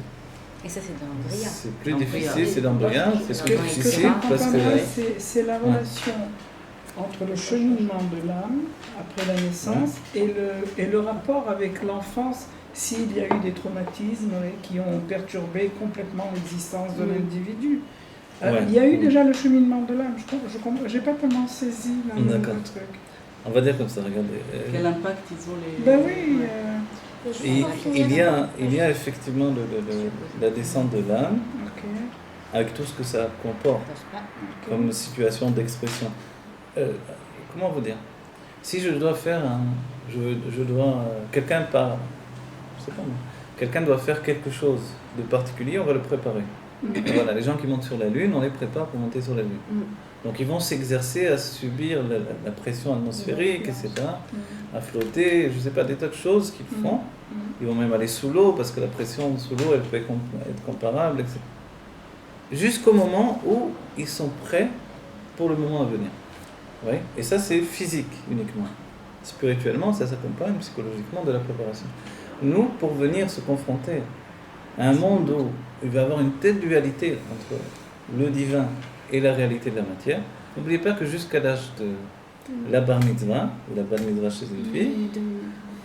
Et ça, c'est dans Bria. C'est plus Dans difficile, Bria. c'est dans Bria, c'est Ce plus que je difficile comprends parce pas que. mal, c'est la relation entre le cheminement de l'âme après la naissance et le rapport avec l'enfance s'il y a eu des traumatismes qui ont perturbé complètement l'existence de l'individu. Ouais. Il y a eu déjà le cheminement de l'âme, je n'ai pas tellement saisi le D'accord. truc. On va dire comme ça, regardez. Quel impact ils ont les... Ben oui, Il y a effectivement la descente de l'âme ok. avec tout ce que ça comporte comme situation d'expression. Comment vous dire? Si je dois faire quelqu'un doit faire quelque chose de particulier, on va le préparer. Voilà, les gens qui montent sur la Lune, on les prépare pour monter sur la Lune. Donc ils vont s'exercer à subir la pression atmosphérique, etc., à flotter, je ne sais pas, des tas de choses qu'ils font. Ils vont même aller sous l'eau, parce que la pression sous l'eau, elle peut être comparable, etc. Jusqu'au moment où ils sont prêts pour le moment à venir. Oui. Et ça, c'est physique uniquement. Spirituellement, ça s'accompagne psychologiquement de la préparation. Nous, pour venir se confronter à un monde où il va y avoir une telle dualité entre le divin et la réalité de la matière, n'oubliez pas que jusqu'à l'âge de la bar mitzvah, ou la bar mitzvah chez une fille,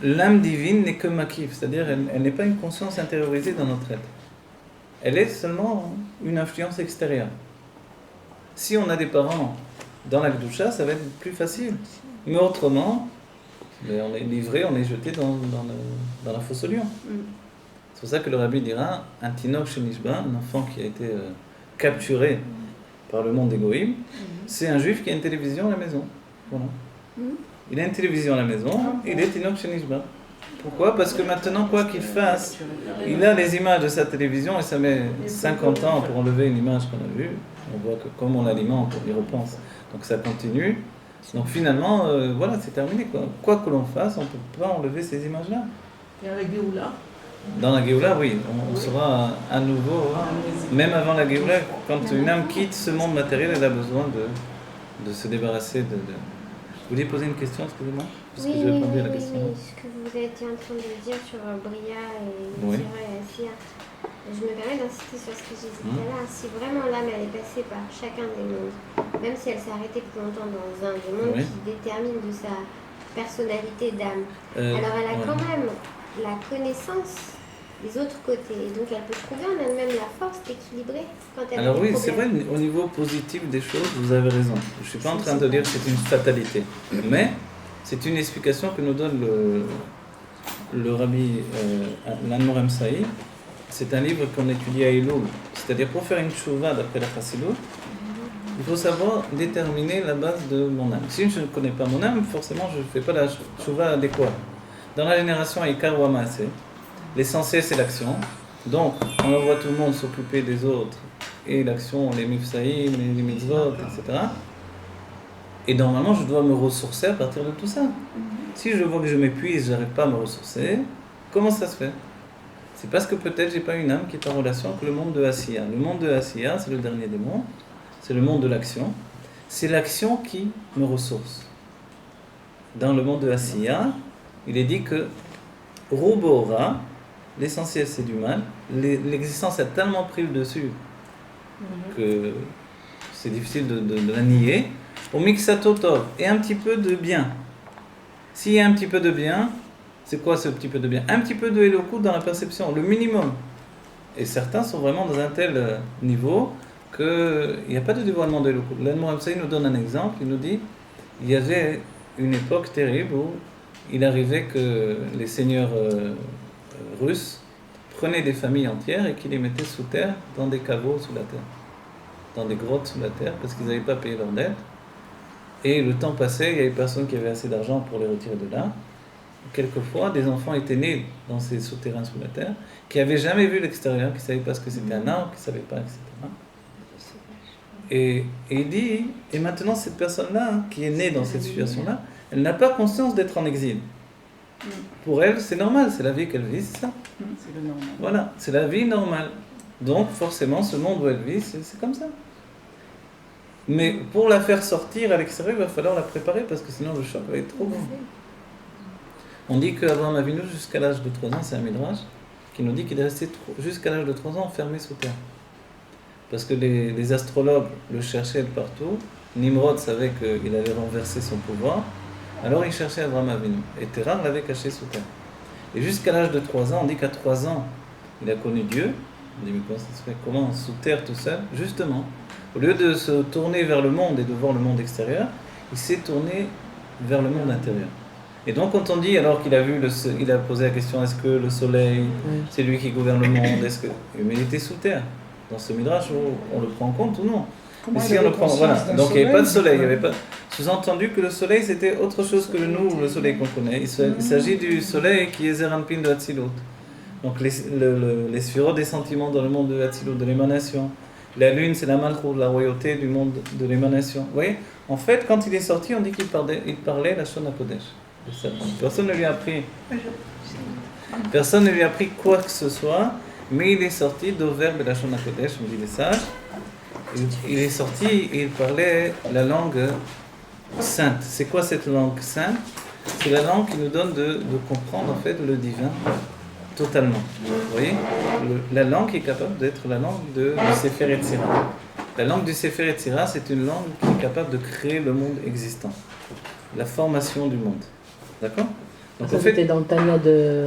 l'âme divine n'est que makif, c'est-à-dire elle n'est pas une conscience intériorisée dans notre être. Elle est seulement une influence extérieure. Si on a des parents dans la Gdusha, ça va être plus facile. Mais autrement, on est livré, on est jeté dans la fosse au lion. C'est pour ça que le rabbi dira, un tinok shenishba, un enfant qui a été capturé par le monde des goïms, c'est un juif qui a une télévision à la maison. Voilà. Il a une télévision à la maison, il est tinok shenishba. Pourquoi? Parce que maintenant, quoi qu'il fasse, il a les images de sa télévision et ça met 50 ans pour enlever une image qu'on a vue. On voit que comme on l'alimente, on y repense. Donc ça continue. Donc finalement, voilà, c'est terminé. Quoi que l'on fasse, on ne peut pas enlever ces images-là. Et à la Géoula, Dans la Géoula, oui, on sera à nouveau, même avant la Géoula, quand une âme quitte ce monde matériel, elle a besoin de se débarrasser de... Vous vouliez poser une question, excusez-moi? Parce que j'ai répondu à la question. Oui, ce que vous étiez en train de dire sur Bria et Oui. Yetzira et Assia, je me permets d'insister sur ce que j'ai dit tout à l'heure. Si vraiment l'âme elle est passée par chacun des mondes, même si elle s'est arrêtée plus longtemps dans un des mondes Oui. qui détermine de sa personnalité d'âme. Alors elle a ouais. quand même la connaissance des autres côtés. Et donc elle peut trouver en elle-même la force d'équilibrer quand elle Alors a des oui, c'est vrai, problèmes. au niveau positif des choses, vous avez raison. Je ne suis pas en train de dire que c'est une fatalité. Mais c'est une explication que nous donne le rabbi l'Anmor Emsaï. C'est un livre qu'on étudie à Elul. C'est-à-dire pour faire une tchouva d'après la Chassidut, il faut savoir déterminer la base de mon âme. Si je ne connais pas mon âme, forcément je ne fais pas la tchouva adéquate. Dans la génération Ikar ou Amaaseh, l'essentiel c'est l'action. Donc on envoie tout le monde s'occuper des autres. Et l'action, les mifsaïm, les mitzvot, etc. Et normalement je dois me ressourcer à partir de tout ça. Si je vois que je m'épuise, je n'arrive pas à me ressourcer, comment ça se fait? C'est parce que peut-être j'ai pas une âme qui est en relation avec le monde de Asiya. Le monde de Asiya, c'est le dernier des mondes, c'est le monde de l'action. C'est l'action qui me ressource. Dans le monde de Asiya, il est dit que Rubora, l'essentiel c'est du mal, l'existence a tellement pris le dessus que c'est difficile de la nier. Au mixatotov, et un petit peu de bien. S'il y a un petit peu de bien, c'est quoi ce petit peu de bien? Un petit peu de Elokut dans la perception, le minimum. Et certains sont vraiment dans un tel niveau qu'il n'y a pas de dévoilement de Elokut. L'Anmor Emsaï nous donne un exemple, il nous dit il y avait une époque terrible où il arrivait que les seigneurs russes prenaient des familles entières et qu'ils les mettaient sous terre, dans des caveaux sous la terre, dans des grottes sous la terre, parce qu'ils n'avaient pas payé leurs dettes. Et le temps passait, il n'y avait personne qui avait assez d'argent pour les retirer de là. Quelquefois, des enfants étaient nés dans ces souterrains sous la terre, qui n'avaient jamais vu l'extérieur, qui ne savaient pas ce que c'était un arbre, qui ne savaient pas, etc. Et il dit, et maintenant cette personne-là, qui est née dans cette situation-là, elle n'a pas conscience d'être en exil. Pour elle, c'est normal, c'est la vie qu'elle vit, c'est ça. C'est le normal. Voilà, c'est la vie normale. Donc forcément, ce monde où elle vit, c'est comme ça. Mais pour la faire sortir à l'extérieur, il va falloir la préparer, parce que sinon le choc va être trop grand. On dit qu'Abraham Avinu, jusqu'à l'âge de 3 ans, c'est un midrash, qui nous dit qu'il est resté jusqu'à l'âge de 3 ans enfermé sous terre. Parce que les astrologues le cherchaient de partout. Nimrod savait qu'il allait renverser son pouvoir. Alors il cherchait Abraham Avinu. Et Terah l'avait caché sous terre. Et jusqu'à l'âge de 3 ans, on dit qu'à 3 ans, il a connu Dieu. On dit, mais comment ça se fait? Comment sous terre tout seul? Justement, au lieu de se tourner vers le monde et de voir le monde extérieur, il s'est tourné vers le monde intérieur. Et donc quand on dit, alors qu'il a vu, il a posé la question, est-ce que le soleil, c'est lui qui gouverne le monde? Mais il était sous terre. Dans ce midrash, on le prend en compte ou non? Comment mais si on le prend, voilà. Donc il n'y avait pas de soleil, il n'y avait pas. Sous-entendu que le soleil c'était autre chose que nous, le soleil qu'on connaît. Il s'agit du soleil qui est Zeranpin de Hatzilut. Donc les sphéros des sentiments dans le monde de Hatzilut, de l'émanation. La lune c'est la malchut, la royauté du monde de l'émanation. Vous voyez? En fait, quand il est sorti, on dit qu'il parlait la Shon HaKodesh. Personne ne lui a appris. Personne ne lui a appris quoi que ce soit. Mais il est sorti d'Over Belashon HaKodesh, on dit les sages. Il est sorti et il parlait la langue sainte. C'est quoi cette langue sainte? C'est la langue qui nous donne de comprendre en fait le divin totalement. Vous voyez? La langue qui est capable d'être la langue du Sefer Yetzirah. La langue du Sefer Yetzirah, c'est une langue qui est capable de créer le monde existant. La formation du monde. D'accord? Donc, ça, c'était dans le Tanya de...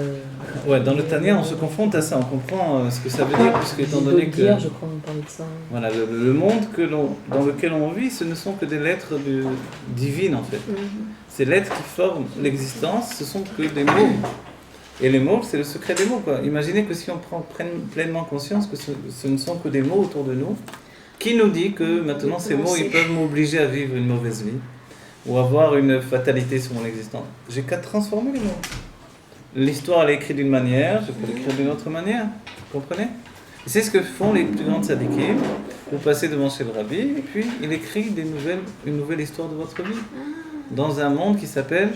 Ouais, dans le Tanya, on se confronte à ça, on comprend ce que ça veut dire, puisque étant donné que... Dire, je crois, on parlait de ça. Voilà, le monde dans lequel on vit, ce ne sont que des lettres divines, en fait. Ces lettres qui forment l'existence, ce sont que des mots. Et les mots, c'est le secret des mots, quoi. Imaginez que si on prend pleinement conscience que ce ne sont que des mots autour de nous, qui nous dit que maintenant ces mots, ils peuvent m'obliger à vivre une mauvaise vie ou avoir une fatalité sur mon existence? J'ai qu'à transformer les mots. L'histoire, elle est écrite d'une manière, je peux l'écrire d'une autre manière. Vous comprenez? Et c'est ce que font les plus grandes tzadikim. Vous passez devant chez le rabbi, et puis il écrit une nouvelle histoire de votre vie. Dans un monde qui s'appelle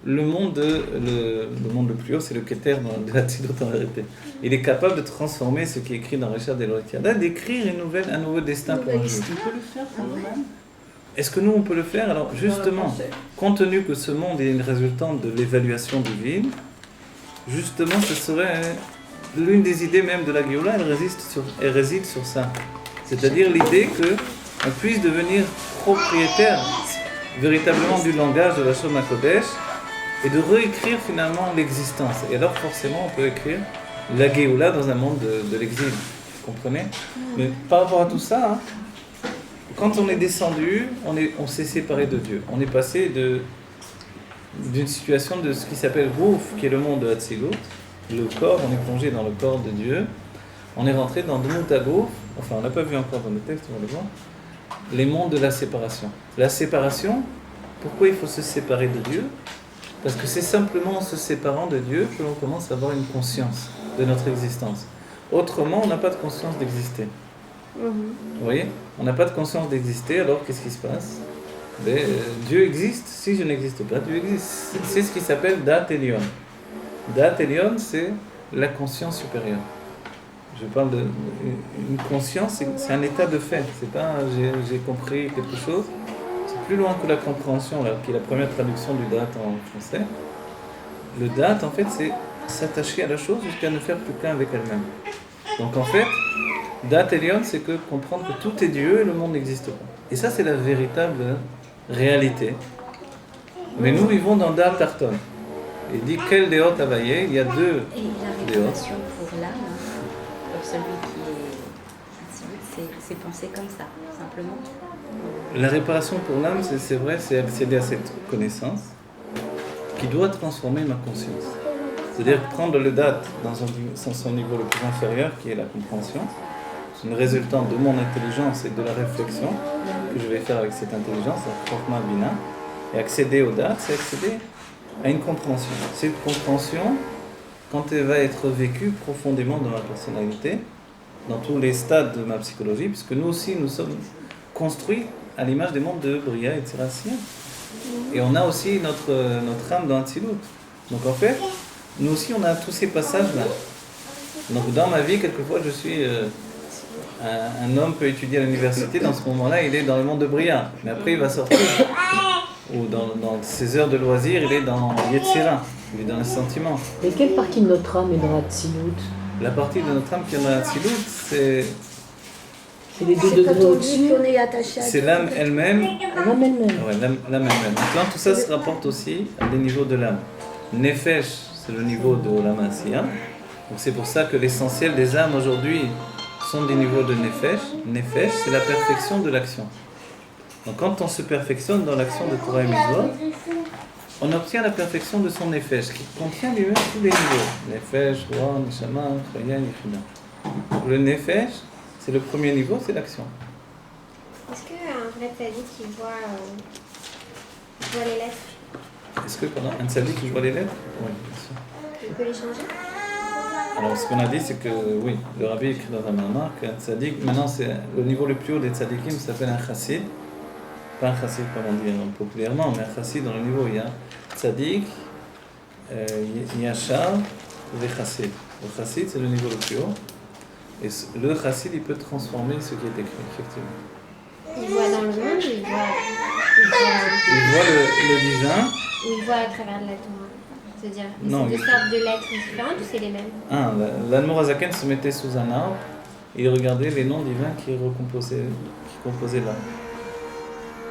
le monde le plus haut, c'est le Keter de la Tzidot en vérité. Il est capable de transformer ce qui est écrit dans Richard Deloretiada, d'écrire un nouveau destin pour un jour. On peut le faire pour nous-mêmes? Est-ce que nous, on peut le faire? Alors, justement, compte tenu que ce monde est une résultante de l'évaluation divine, justement, ce serait l'une des idées même de la Géoula, elle réside sur ça. C'est-à-dire l'idée qu'on puisse devenir propriétaire véritablement du langage de la Shon HaKodesh et de réécrire finalement l'existence. Et alors forcément, on peut écrire la Géoula dans un monde de l'exil. Vous comprenez? Mais par rapport à tout ça, hein, quand on est descendu, on s'est séparé de Dieu. On est passé d'une situation de ce qui s'appelle Rouf, qui est le monde de Hatzilut, le corps, on est plongé dans le corps de Dieu. On est rentré dans Dmut Hagouf, enfin on n'a pas vu encore dans le texte, on va le voir, les mondes de la séparation. La séparation, pourquoi il faut se séparer de Dieu? Parce que c'est simplement en se séparant de Dieu que l'on commence à avoir une conscience de notre existence. Autrement, on n'a pas de conscience d'exister. Vous voyez? On n'a pas de conscience d'exister, alors qu'est-ce qui se passe? Dieu existe, si je n'existe pas, Dieu existe. C'est ce qui s'appelle Da'at Elyon. Da'at Elyon, c'est la conscience supérieure. Je parle d'une conscience, c'est un état de fait. C'est pas j'ai compris quelque chose. C'est plus loin que la compréhension, là, qui est la première traduction du Da'at en français. Le Da'at, en fait, c'est s'attacher à la chose jusqu'à ne faire plus qu'un avec elle-même. Donc en fait, Da'at Elyon, c'est que comprendre que tout est Dieu et le monde n'existe pas. Et ça, c'est la véritable réalité. Mais nous vivons dans Da'at Tarton. Il dit quel Deot Avaye, il y a deux Et la Deot. révélation pour l'âme, pour celui qui est c'est pensé comme ça, simplement. La réparation pour l'âme, c'est vrai, c'est accéder à cette connaissance qui doit transformer ma conscience. C'est-à-dire prendre le Da'at dans son niveau le plus inférieur, qui est la compréhension. C'est une résultante de mon intelligence et de la réflexion que je vais faire avec cette intelligence, la Chokhma Bina. Et accéder au Da'at, c'est accéder à une compréhension. Cette compréhension, quand elle va être vécue profondément dans ma personnalité, dans tous les stades de ma psychologie, puisque nous aussi, nous sommes construits à l'image des mondes de Bria et de Séracien. Et on a aussi notre âme dans Hatzilut. Donc en fait, nous aussi, on a tous ces passages-là. Donc dans ma vie, quelquefois, je suis... un homme peut étudier à l'université, dans ce moment-là, il est dans le monde de Bria. Mais après, il va sortir. Ou dans ses heures de loisirs, il est dans Yetzira. Il est dans les sentiments. Et quelle partie de notre âme est dans Hatzilut? La partie de notre âme qui est dans Hatzilut, c'est les deux C'est degrés quand on au-dessus. dit qu'on est attaché à c'est Dieu. l'âme elle-même. L'âme elle-même. Ouais, l'âme elle-même. Maintenant, tout ça se rapporte aussi à des niveaux de l'âme. Nefesh, c'est le niveau de Olam Asiya. Donc c'est pour ça que l'essentiel des âmes aujourd'hui sont des niveaux de Nefesh. Nefesh, c'est la perfection de l'action. Donc quand on se perfectionne dans l'action de Torah et Mitzvot, on obtient la perfection de son Nefesh, qui contient lui-même tous les niveaux. Nefesh, Ruach, Neshama, Chaya, Yechida. Le Nefesh, c'est le premier niveau, c'est l'action. Est-ce qu'un vrai tzaddik qui voit les lettres, Est-ce que pendant un tzaddik qui voit les lettres? Oui, bien sûr. il peut les changer? Alors ce qu'on a dit, c'est que oui, le rabbi écrit dans un mamar qu'un tzaddik, maintenant c'est le niveau le plus haut des tzaddikim, ça s'appelle un chassid. Pas un chassid comme on dit populairement, mais un chassid dans le niveau, il y a tzaddik, yachar et chassid. Le chassid, c'est le niveau le plus haut. Et le chassid, il peut transformer ce qui est écrit, effectivement. Il voit dans le monde ou il voit Le divin. ou il voit à travers de la Torah? C'est-à-dire, Non, c'est deux sortes de lettres différentes ou c'est les mêmes? L'Admorazaken se mettait sous un arbre et il regardait les noms divins qui composaient l'arbre.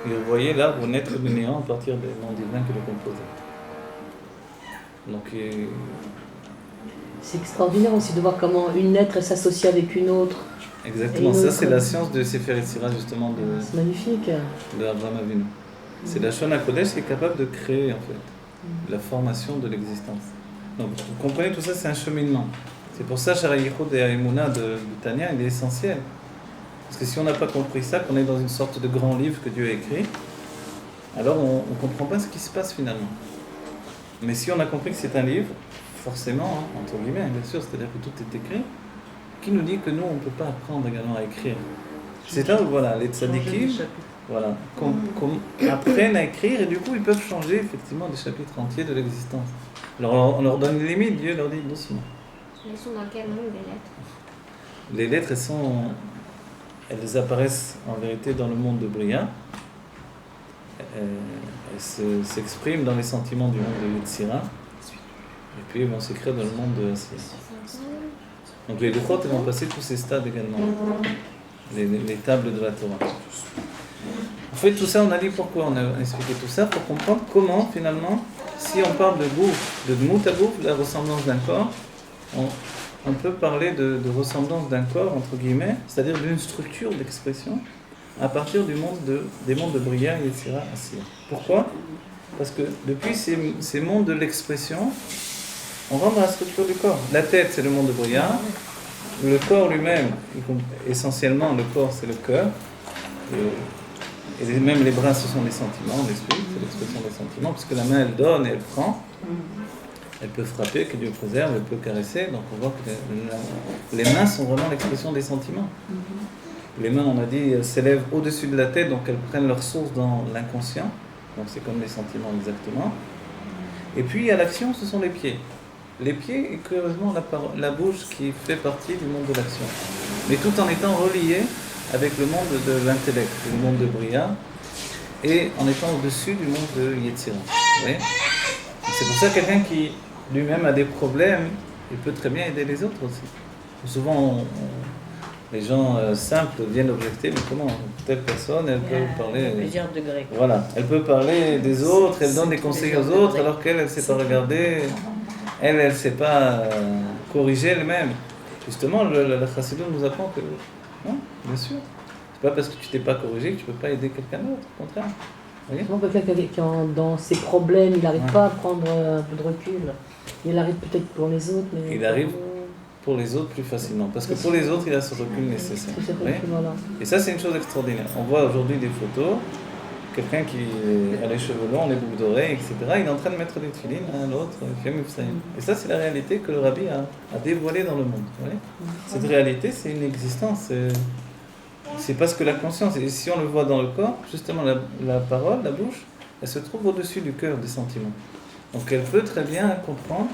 Il voyait l'arbre naître du néant à partir des noms divins qui le composaient. Donc, C'est extraordinaire aussi de voir comment une lettre s'associe avec une autre. exactement, ça c'est la science de Sefer Yetzirah justement C'est magnifique. de Abraham Avinu. C'est la Shon HaKodesh qui est capable de créer en fait la formation de l'existence. Donc vous comprenez, tout ça c'est un cheminement. C'est pour ça Shara Yichud et Haïmouna de Tanya, il est essentiel. Parce que si on n'a pas compris ça, qu'on est dans une sorte de grand livre que Dieu a écrit, alors on ne comprend pas ce qui se passe finalement. Mais si on a compris que c'est un livre, forcément, entre guillemets, bien sûr, c'est-à-dire que tout est écrit, qui nous dit que nous, on ne peut pas apprendre également à écrire. C'est là où, voilà, les tzadikim, voilà, apprennent à écrire et du coup, ils peuvent changer effectivement des chapitres entiers de l'existence. Alors, on leur donne une limite, Dieu leur dit doucement. Elles sont dans quel monde, les lettres? Les lettres, elles apparaissent en vérité dans le monde de Bria. Elles s'expriment dans les sentiments du monde de Yetzira. Et puis ils vont s'écrire dans le monde de Asiya. Donc les Luchot vont passer tous ces stades également. Les tables de la Torah. En fait, tout ça, on a dit pourquoi on a expliqué tout ça, pour comprendre comment, finalement, si on parle de gouf, de mout à gouf, la ressemblance d'un corps, on peut parler de ressemblance d'un corps, entre guillemets, c'est-à-dire d'une structure d'expression à partir des mondes de Bria, Yetzira, Asiya. Pourquoi ? Parce que depuis ces mondes de l'expression, on rentre dans la structure du corps. La tête, c'est le monde de Bria. Le corps lui-même, essentiellement, le corps, c'est le cœur. Et même les bras, ce sont les sentiments, l'esprit, c'est l'expression des sentiments, puisque la main, elle donne et elle prend. Elle peut frapper, que Dieu préserve, elle peut caresser. Donc on voit que les mains sont vraiment l'expression des sentiments. Les mains, on a dit, s'élèvent au-dessus de la tête, donc elles prennent leur source dans l'inconscient. Donc c'est comme les sentiments exactement. Et puis il y a l'action, ce sont les pieds. Les pieds et curieusement la bouche qui fait partie du monde de l'action. Mais tout en étant relié avec le monde de l'intellect, le monde de Bria, et en étant au-dessus du monde de Yetzira. C'est pour ça que quelqu'un qui lui-même a des problèmes, il peut très bien aider les autres aussi. Souvent, les gens simples viennent objecter, mais comment telle personne, elle peut parler... Plusieurs degrés. Voilà, elle peut parler des autres, elle donne des conseils aux autres, alors qu'elle, elle ne sait pas regarder, elle ne sait pas corriger elle-même. Justement, la Chassidut nous apprend que, non, bien sûr, c'est pas parce que tu t'es pas corrigé que tu peux pas aider quelqu'un d'autre, au contraire. Quelqu'un qui dans ses problèmes, il n'arrive pas à prendre un peu de recul. Il arrive peut-être pour les autres, mais... Il arrive pour les autres plus facilement, parce que pour les autres, il a ce recul nécessaire. Voilà. Et ça, c'est une chose extraordinaire. On voit aujourd'hui des photos, quelqu'un qui a les cheveux longs, les boucles d'oreilles, etc., il est en train de mettre des tefilines à l'autre, et ça, c'est la réalité que le Rabbi a dévoilée dans le monde. Cette réalité, c'est une existence. C'est parce que la conscience, et si on le voit dans le corps, justement la parole, la bouche, elle se trouve au-dessus du cœur, des sentiments. Donc elle peut très bien comprendre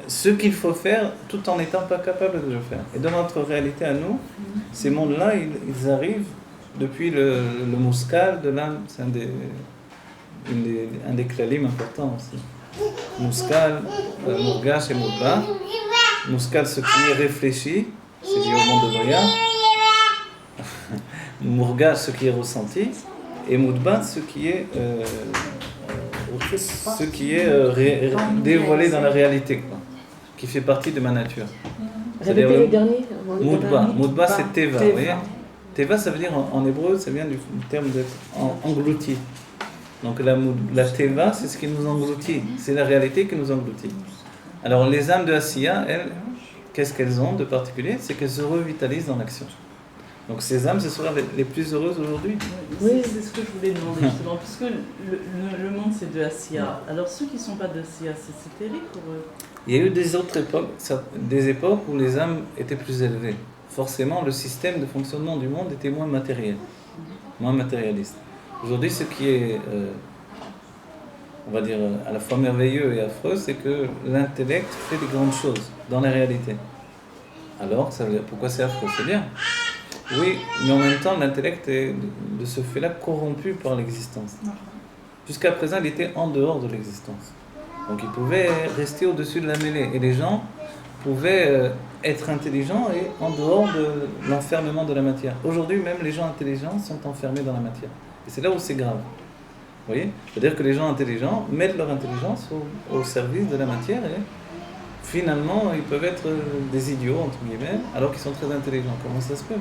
ce qu'il faut faire tout en n'étant pas capable de le faire. Et dans notre réalité à nous, ces mondes-là, ils arrivent depuis le mouskal de l'âme, c'est un des klalim importants aussi. Mouskal, mourgash et moudba. Mouskal, ce qui est réfléchi, c'est lié au monde de Bria. Mourga, ce qui est ressenti, et Moudba, ce qui est dévoilé dans la réalité, quoi, qui fait partie de ma nature. Répétez le dernier. Moudba, c'est Teva. Vous voyez, Teva, ça veut dire en hébreu, ça vient du terme d'être englouti. Donc la Teva, c'est ce qui nous engloutit, c'est la réalité qui nous engloutit. Alors les âmes de Asiya, elles, qu'est-ce qu'elles ont de particulier ? C'est qu'elles se revitalisent dans l'action. Donc ces âmes, ce seront les plus heureuses aujourd'hui. Oui, c'est ce que je voulais demander justement, puisque le monde c'est de Asiya. Alors ceux qui ne sont pas de Asiya, c'est terrible pour eux. Il y a eu des autres époques, des époques où les âmes étaient plus élevées. Forcément, le système de fonctionnement du monde était moins matériel, moins matérialiste. Aujourd'hui, ce qui est, on va dire, à la fois merveilleux et affreux, c'est que l'intellect fait des grandes choses dans la réalité. Alors, ça veut dire, pourquoi c'est affreux ? C'est bien. Oui, mais en même temps, l'intellect est de ce fait-là corrompu par l'existence. Jusqu'à présent, il était en dehors de l'existence. Donc il pouvait rester au-dessus de la mêlée. Et les gens pouvaient être intelligents et en dehors de l'enfermement de la matière. Aujourd'hui, même les gens intelligents sont enfermés dans la matière. Et c'est là où c'est grave. Vous voyez ? C'est-à-dire que les gens intelligents mettent leur intelligence au service de la matière et finalement, ils peuvent être des idiots, entre guillemets, alors qu'ils sont très intelligents. Comment ça se peut ?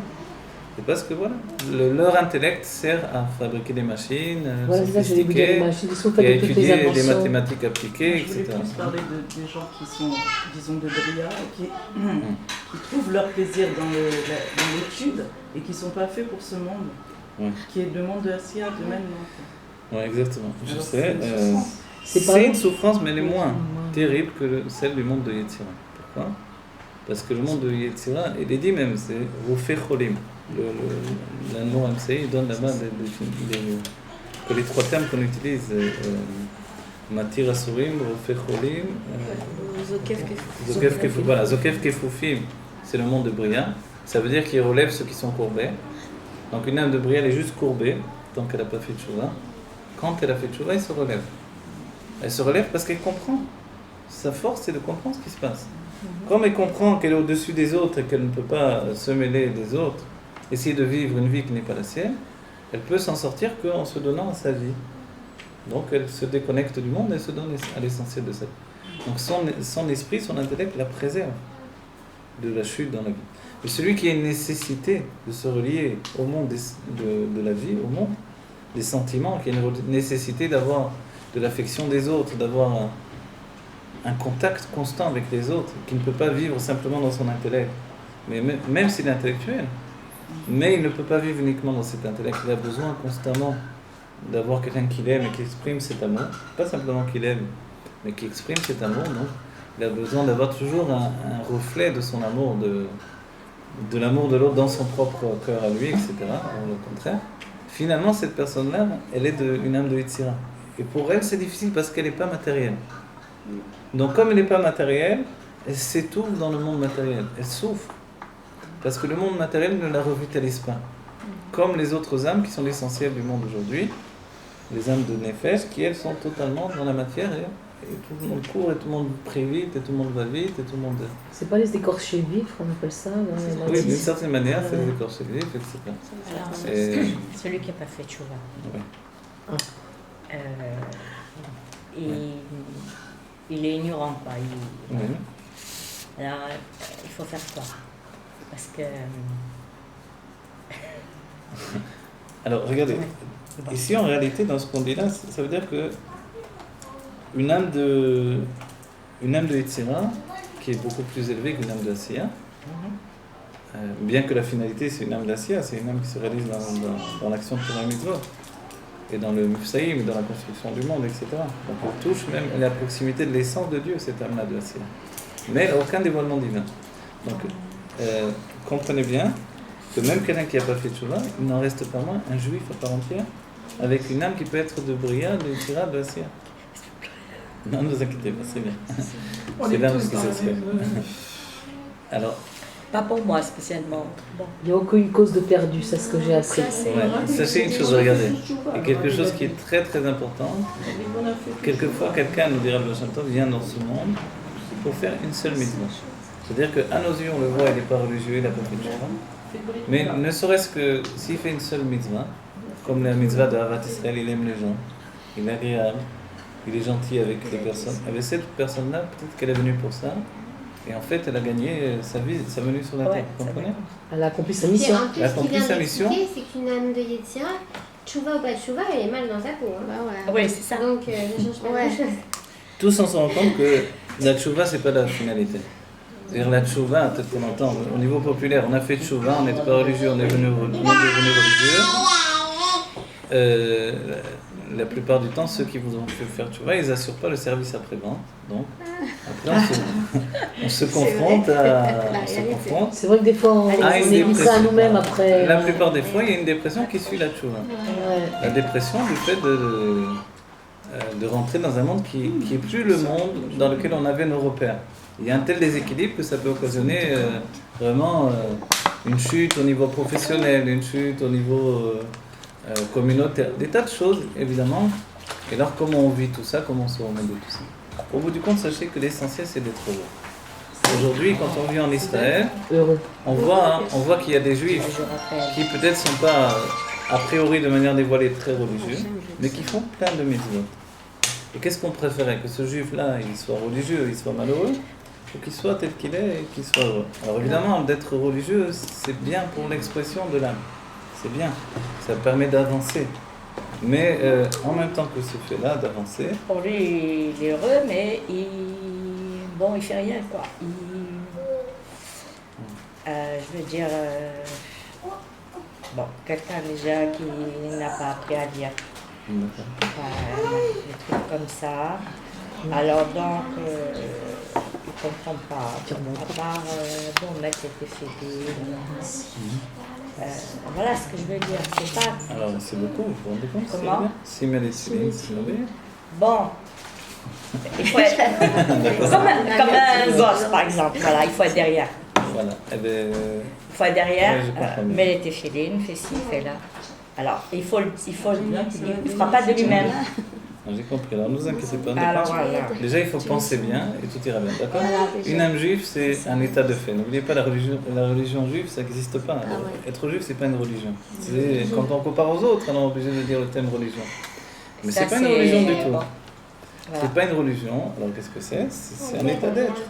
C'est parce que voilà, leur intellect sert à fabriquer des machines sophistiquées, et à étudier des mathématiques appliquées, etc. Je voulais plus parler des gens qui sont, disons, de Bria, qui trouvent leur plaisir dans l'étude et qui ne sont pas faits pour ce monde, qui est le monde de Asiya, de même. Oui, exactement. Je sais. C'est une souffrance, mais elle est moins terrible que celle du monde de Yetzira. Pourquoi ? Parce que le monde de Yetzira, il est dit même, c'est Rofé Cholim. Le nom MCI donne là-bas que les trois termes qu'on utilise, Matir Asurim, Rofé Cholim, Zokef Kefufim. Voilà, Zokef Kefufim, c'est le monde de Bria. Ça veut dire qu'il relève ceux qui sont courbés. Donc une âme de Bria, elle est juste courbée, tant qu'elle n'a pas fait de Tchouva. Quand elle a fait de Tchouva, elle se relève. Elle se relève parce qu'elle comprend. Sa force, c'est de comprendre ce qui se passe. Comme elle comprend qu'elle est au-dessus des autres et qu'elle ne peut pas se mêler des autres, essayer de vivre une vie qui n'est pas la sienne, Elle peut s'en sortir qu'en se donnant à sa vie. Donc elle se déconnecte du monde et se donne à l'essentiel de sa vie. Donc son esprit, son intellect la préserve de la chute dans la vie. Et celui qui a une nécessité de se relier au monde de la vie, au monde des sentiments, qui a une nécessité d'avoir de l'affection des autres, d'avoir un contact constant avec les autres, qui ne peut pas vivre simplement dans son intellect, mais même s'il est intellectuel, mais il ne peut pas vivre uniquement dans cet intellect, il a besoin constamment d'avoir quelqu'un qu'il aime et qui exprime cet amour, pas simplement qu'il aime, mais qui exprime cet amour, donc il a besoin d'avoir toujours un reflet de son amour, de l'amour de l'autre dans son propre cœur à lui, etc. Au contraire, finalement cette personne-là, elle est une âme de Yetzira. Et pour elle, c'est difficile parce qu'elle n'est pas matérielle. Donc comme elle n'est pas matérielle, elle s'étouffe dans le monde matériel, elle souffre. Parce que le monde matériel ne la revitalise pas. Comme les autres âmes qui sont l'essentiel du monde aujourd'hui, les âmes de Nefesh, qui elles sont totalement dans la matière et tout le monde court et tout le monde prie vite et tout le monde va vite et tout le monde... C'est pas les écorchés vifs, on appelle ça Oui, d'une certaine manière, c'est les écorchés vifs, etc. Alors, celui qui n'a pas fait tchouva, il est ignorant, quoi. Alors, il faut faire quoi? Parce que... Alors, regardez, ici en réalité, dans ce qu'on dit là, ça veut dire que une âme de Yetzira, qui est beaucoup plus élevée qu'une âme d'Asiya, bien que la finalité c'est une âme d'Asiya, c'est une âme qui se réalise dans l'action de Torah Mitzvot, et dans le Mufsaïm, dans la construction du monde, etc. Donc on touche même à la proximité de l'essence de Dieu, cette âme-là de Asiya. Mais elle n'a aucun dévoilement divin. Donc comprenez bien que même quelqu'un qui n'a pas fait tchouva, il n'en reste pas moins un juif à part entière, avec une âme qui peut être de Bria, de Yetzira, de Asiya. Non, ne vous inquiétez pas, c'est bien. C'est l'âme qui s'assied. Alors, pas pour moi spécialement. Bon. Il n'y a aucune cause de perdu, c'est ce que j'ai appris. Ouais. Sachez une chose, regardez. Et quelque chose qui est très très important. Quelquefois, quelqu'un, nous dira le chanteur, vient dans ce monde pour faire une seule mitzvah. C'est-à-dire qu'à nos yeux, on le voit, il n'est pas religieux, il n'a pas fait de tchouva. Mais ne serait-ce que s'il fait une seule mitzvah, comme la mitzvah de Havat Israël, il aime les gens, il est agréable, il est gentil avec les personnes. Avec cette personne-là, peut-être qu'elle est venue pour ça, et en fait, elle a gagné sa vie, sa venue sur la terre. Vous comprenez? Elle a accompli sa mission. Elle a accompli sa mission. C'est qu'une âme de Yetzira, tchouva ou pas tchouva, elle est mal dans sa peau. Hein. Oui, c'est ça. Donc, ne change pas grand-chose. Tous on se rend compte que la tchouva, c'est pas la finalité. C'est-à-dire la tchouva, peut-être qu'on entend au niveau populaire, on a fait tchouva, on n'était pas religieux, on est devenu religieux. La plupart du temps, ceux qui vous ont fait faire tchouva, ils n'assurent pas le service après-vente. Donc, après, on se confronte à... C'est vrai que des fois, on est livré à nous-mêmes après... La plupart des fois, il y a une dépression qui suit la tchouva. La dépression du fait de rentrer dans un monde qui n'est plus le monde dans lequel on avait nos repères. Il y a un tel déséquilibre que ça peut occasionner vraiment une chute au niveau professionnel, une chute au niveau communautaire, des tas de choses évidemment. Et alors comment on vit tout ça, comment on se remet de tout ça? Au bout du compte, sachez que l'essentiel c'est d'être heureux. Aujourd'hui, quand on vit en Israël, on voit qu'il y a des juifs qui peut-être ne sont pas a priori de manière dévoilée très religieux, mais qui font plein de mitzvot. Et qu'est-ce qu'on préférait? Que ce juif-là, il soit religieux, il soit malheureux, ou qu'il soit tel qu'il est et qu'il soit heureux. Alors évidemment, d'être religieux, c'est bien pour l'expression de l'âme. C'est bien, ça permet d'avancer. Mais en même temps que ce fait-là, d'avancer... Pour lui, il est heureux, mais il fait rien, quoi. Je veux dire... quelqu'un déjà qui n'a pas appris à lire. Des trucs comme ça. Alors donc, il ne comprend pas. À part, le mec était fêté. Voilà ce que je veux dire. C'est pas... Alors, c'est beaucoup, vous vous rendez compte? Comment? C'est bien. Bon. Il faut être... comme un gosse, par exemple. Voilà, il faut être derrière. Voilà. Il faut être derrière, mais elle était féline, fait ci, fait là. Alors, il ne fera pas de lui-même. J'ai compris. Alors, ne vous inquiétez pas. Alors d'accord. voilà. Déjà, il faut penser bien et tout ira bien, d'accord? Voilà, déjà. Une âme juive, c'est un état de fait. N'oubliez pas, la religion juive, ça n'existe pas. Ah ouais. Être juif, c'est pas une religion. C'est, quand on compare aux autres, on est obligé de dire le thème religion. Mais Ça, c'est pas une religion du tout. bon. Voilà. C'est pas une religion. Alors, qu'est-ce que c'est? C'est un état d'être.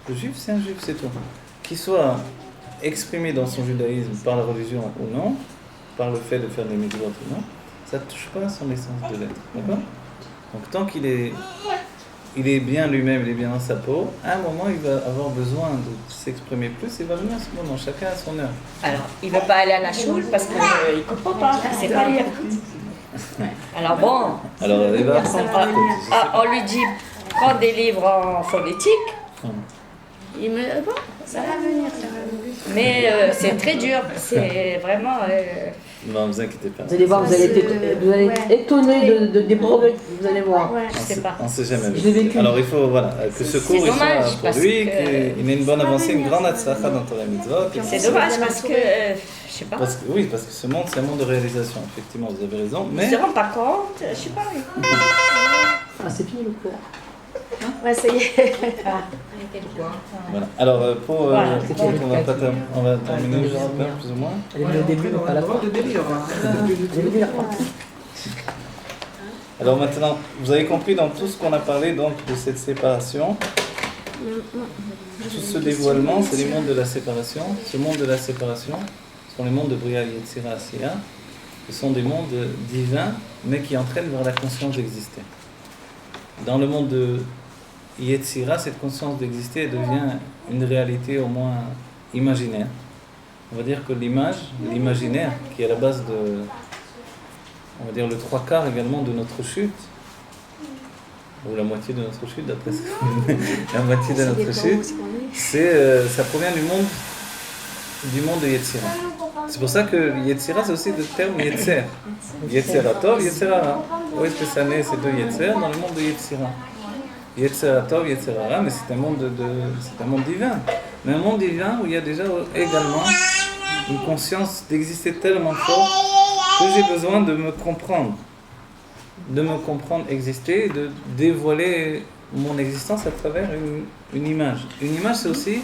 Le juif, c'est un juif, c'est tout. Qu'il soit exprimé dans son judaïsme par la religion ou non, par le fait de faire des mitzvot ou non, ça ne touche pas à son essence de l'être. D'accord? Donc tant qu'il est bien lui-même, il est bien dans sa peau, à un moment il va avoir besoin de s'exprimer plus, il va venir à ce moment, chacun à son heure. Alors, il ne veut pas aller à la choule parce qu'il ne comprend pas, il ne sait pas lire. Alors bon, Alors elle va apprendre par contre. on lui dit prends des livres en phonétique. Hum. Il me dit bon, Ça va venir, ça va venir. mais c'est très dur, c'est vraiment. Non, vous inquiétez pas. Vous allez voir, vous allez être étonné des progrès, vous allez voir. Ouais. Je sais pas. On ne sait jamais. Je l'ai vécu. Alors il faut que ce cours il dommage, soit pour parce lui, que- qu'il ait une bonne avancée, une grande atzlacha dans Torah Mitzvot. C'est dommage parce que, je sais pas, Parce que ce monde, c'est un monde de réalisation. Effectivement, vous avez raison. ils Mais ne se rendent pas compte, je sais pas. Ah, c'est fini le cours. Ouais, ça y est. voilà. Alors pour Voilà. on va terminer, j'espère, plus ou moins. Elle est venue au début, donc à la fin. de délire. Elle est venue la fin. Alors maintenant, vous avez compris dans tout ce qu'on a parlé donc de cette séparation. Tout ce dévoilement, c'est les mondes de la séparation. Ce monde de la séparation sont les mondes de Bria, Yetzira, Asiya. Ce sont des mondes divins, mais qui entraînent vers la conscience d'exister. Dans le monde de Yetzira, cette conscience d'exister devient une réalité au moins imaginaire. On va dire que l'imaginaire, qui est à la base de, on va dire le 3/4 également de notre chute, ou la moitié de notre chute, d'après ce la moitié de notre chute, ça provient du monde de Yetzira. C'est pour ça que Yetzira, c'est aussi le terme Yetzer. Yetzera Tov, Yetzera Ra. Où est-ce que ça naît ces deux Yetzer? Dans le monde de Yetzira. Yetzera Tov, Yetzera Ra, mais c'est un monde divin. Mais un monde divin où il y a déjà également une conscience d'exister tellement fort que j'ai besoin de me comprendre. De me comprendre exister et de dévoiler mon existence à travers une image. Une image, c'est aussi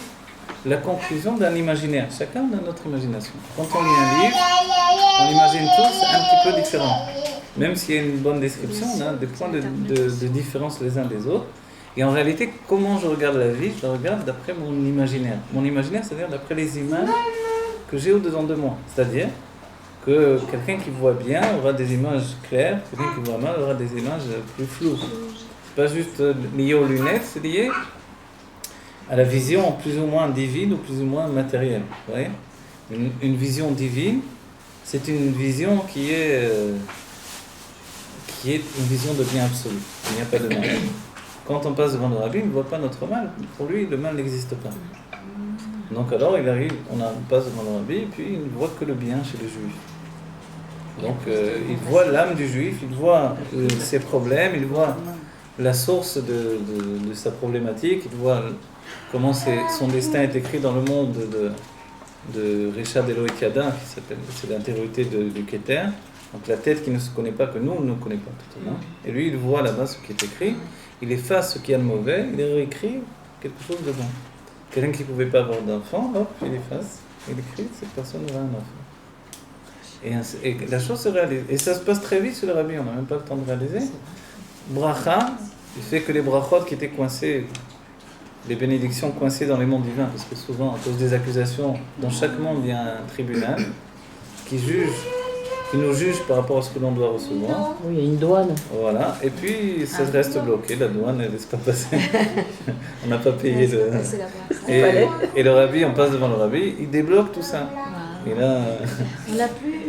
la conclusion d'un imaginaire. Chacun a notre imagination. Quand on lit un livre, on imagine tous un petit peu différent. Même s'il y a une bonne description, on a des points de différence les uns des autres. Et en réalité, comment je regarde la vie? Je la regarde d'après mon imaginaire. Mon imaginaire, c'est-à-dire d'après les images que j'ai au-dedans de moi. C'est-à-dire que quelqu'un qui voit bien aura des images claires, quelqu'un qui voit mal aura des images plus floues. C'est pas juste lié aux lunettes, c'est lié à la vision plus ou moins divine ou plus ou moins matérielle. Vous voyez? Une vision divine, c'est une vision qui est une vision de bien absolu. Il n'y a pas de mal. Quand on passe devant le rabbi, il ne voit pas notre mal. Pour lui, le mal n'existe pas. Donc alors, on passe devant le rabbi et puis il ne voit que le bien chez le juif. Donc il voit l'âme du juif, il voit ses problèmes, il voit la source de sa problématique, il voit comment son destin est écrit dans le monde de Richard Eloï Yadin, qui s'appelle, c'est l'intériorité du Keter. Donc la tête qui ne se connaît pas, que nous, on ne connaît pas totalement. Et lui, il voit là-bas ce qui est écrit, il efface ce qu'il y a de mauvais, il réécrit quelque chose de bon. Quelqu'un qui ne pouvait pas avoir d'enfant, hop, il efface, il écrit, cette personne aura un enfant. Et la chose se réalise. Et ça se passe très vite chez le rabbi, on n'a même pas le temps de réaliser. Bracha, il fait que les brachot qui étaient coincés, les bénédictions coincées dans les mondes divins, parce que souvent, à cause des accusations, dans chaque monde, il y a un tribunal qui nous juge par rapport à ce que l'on doit recevoir. Oui, il y a une douane. Voilà, et puis ça reste bloqué, la douane ne laisse pas passer. On n'a pas payé le... Et le rabbi, on passe devant le rabbi, il débloque tout ça. Et là... On n'a plus.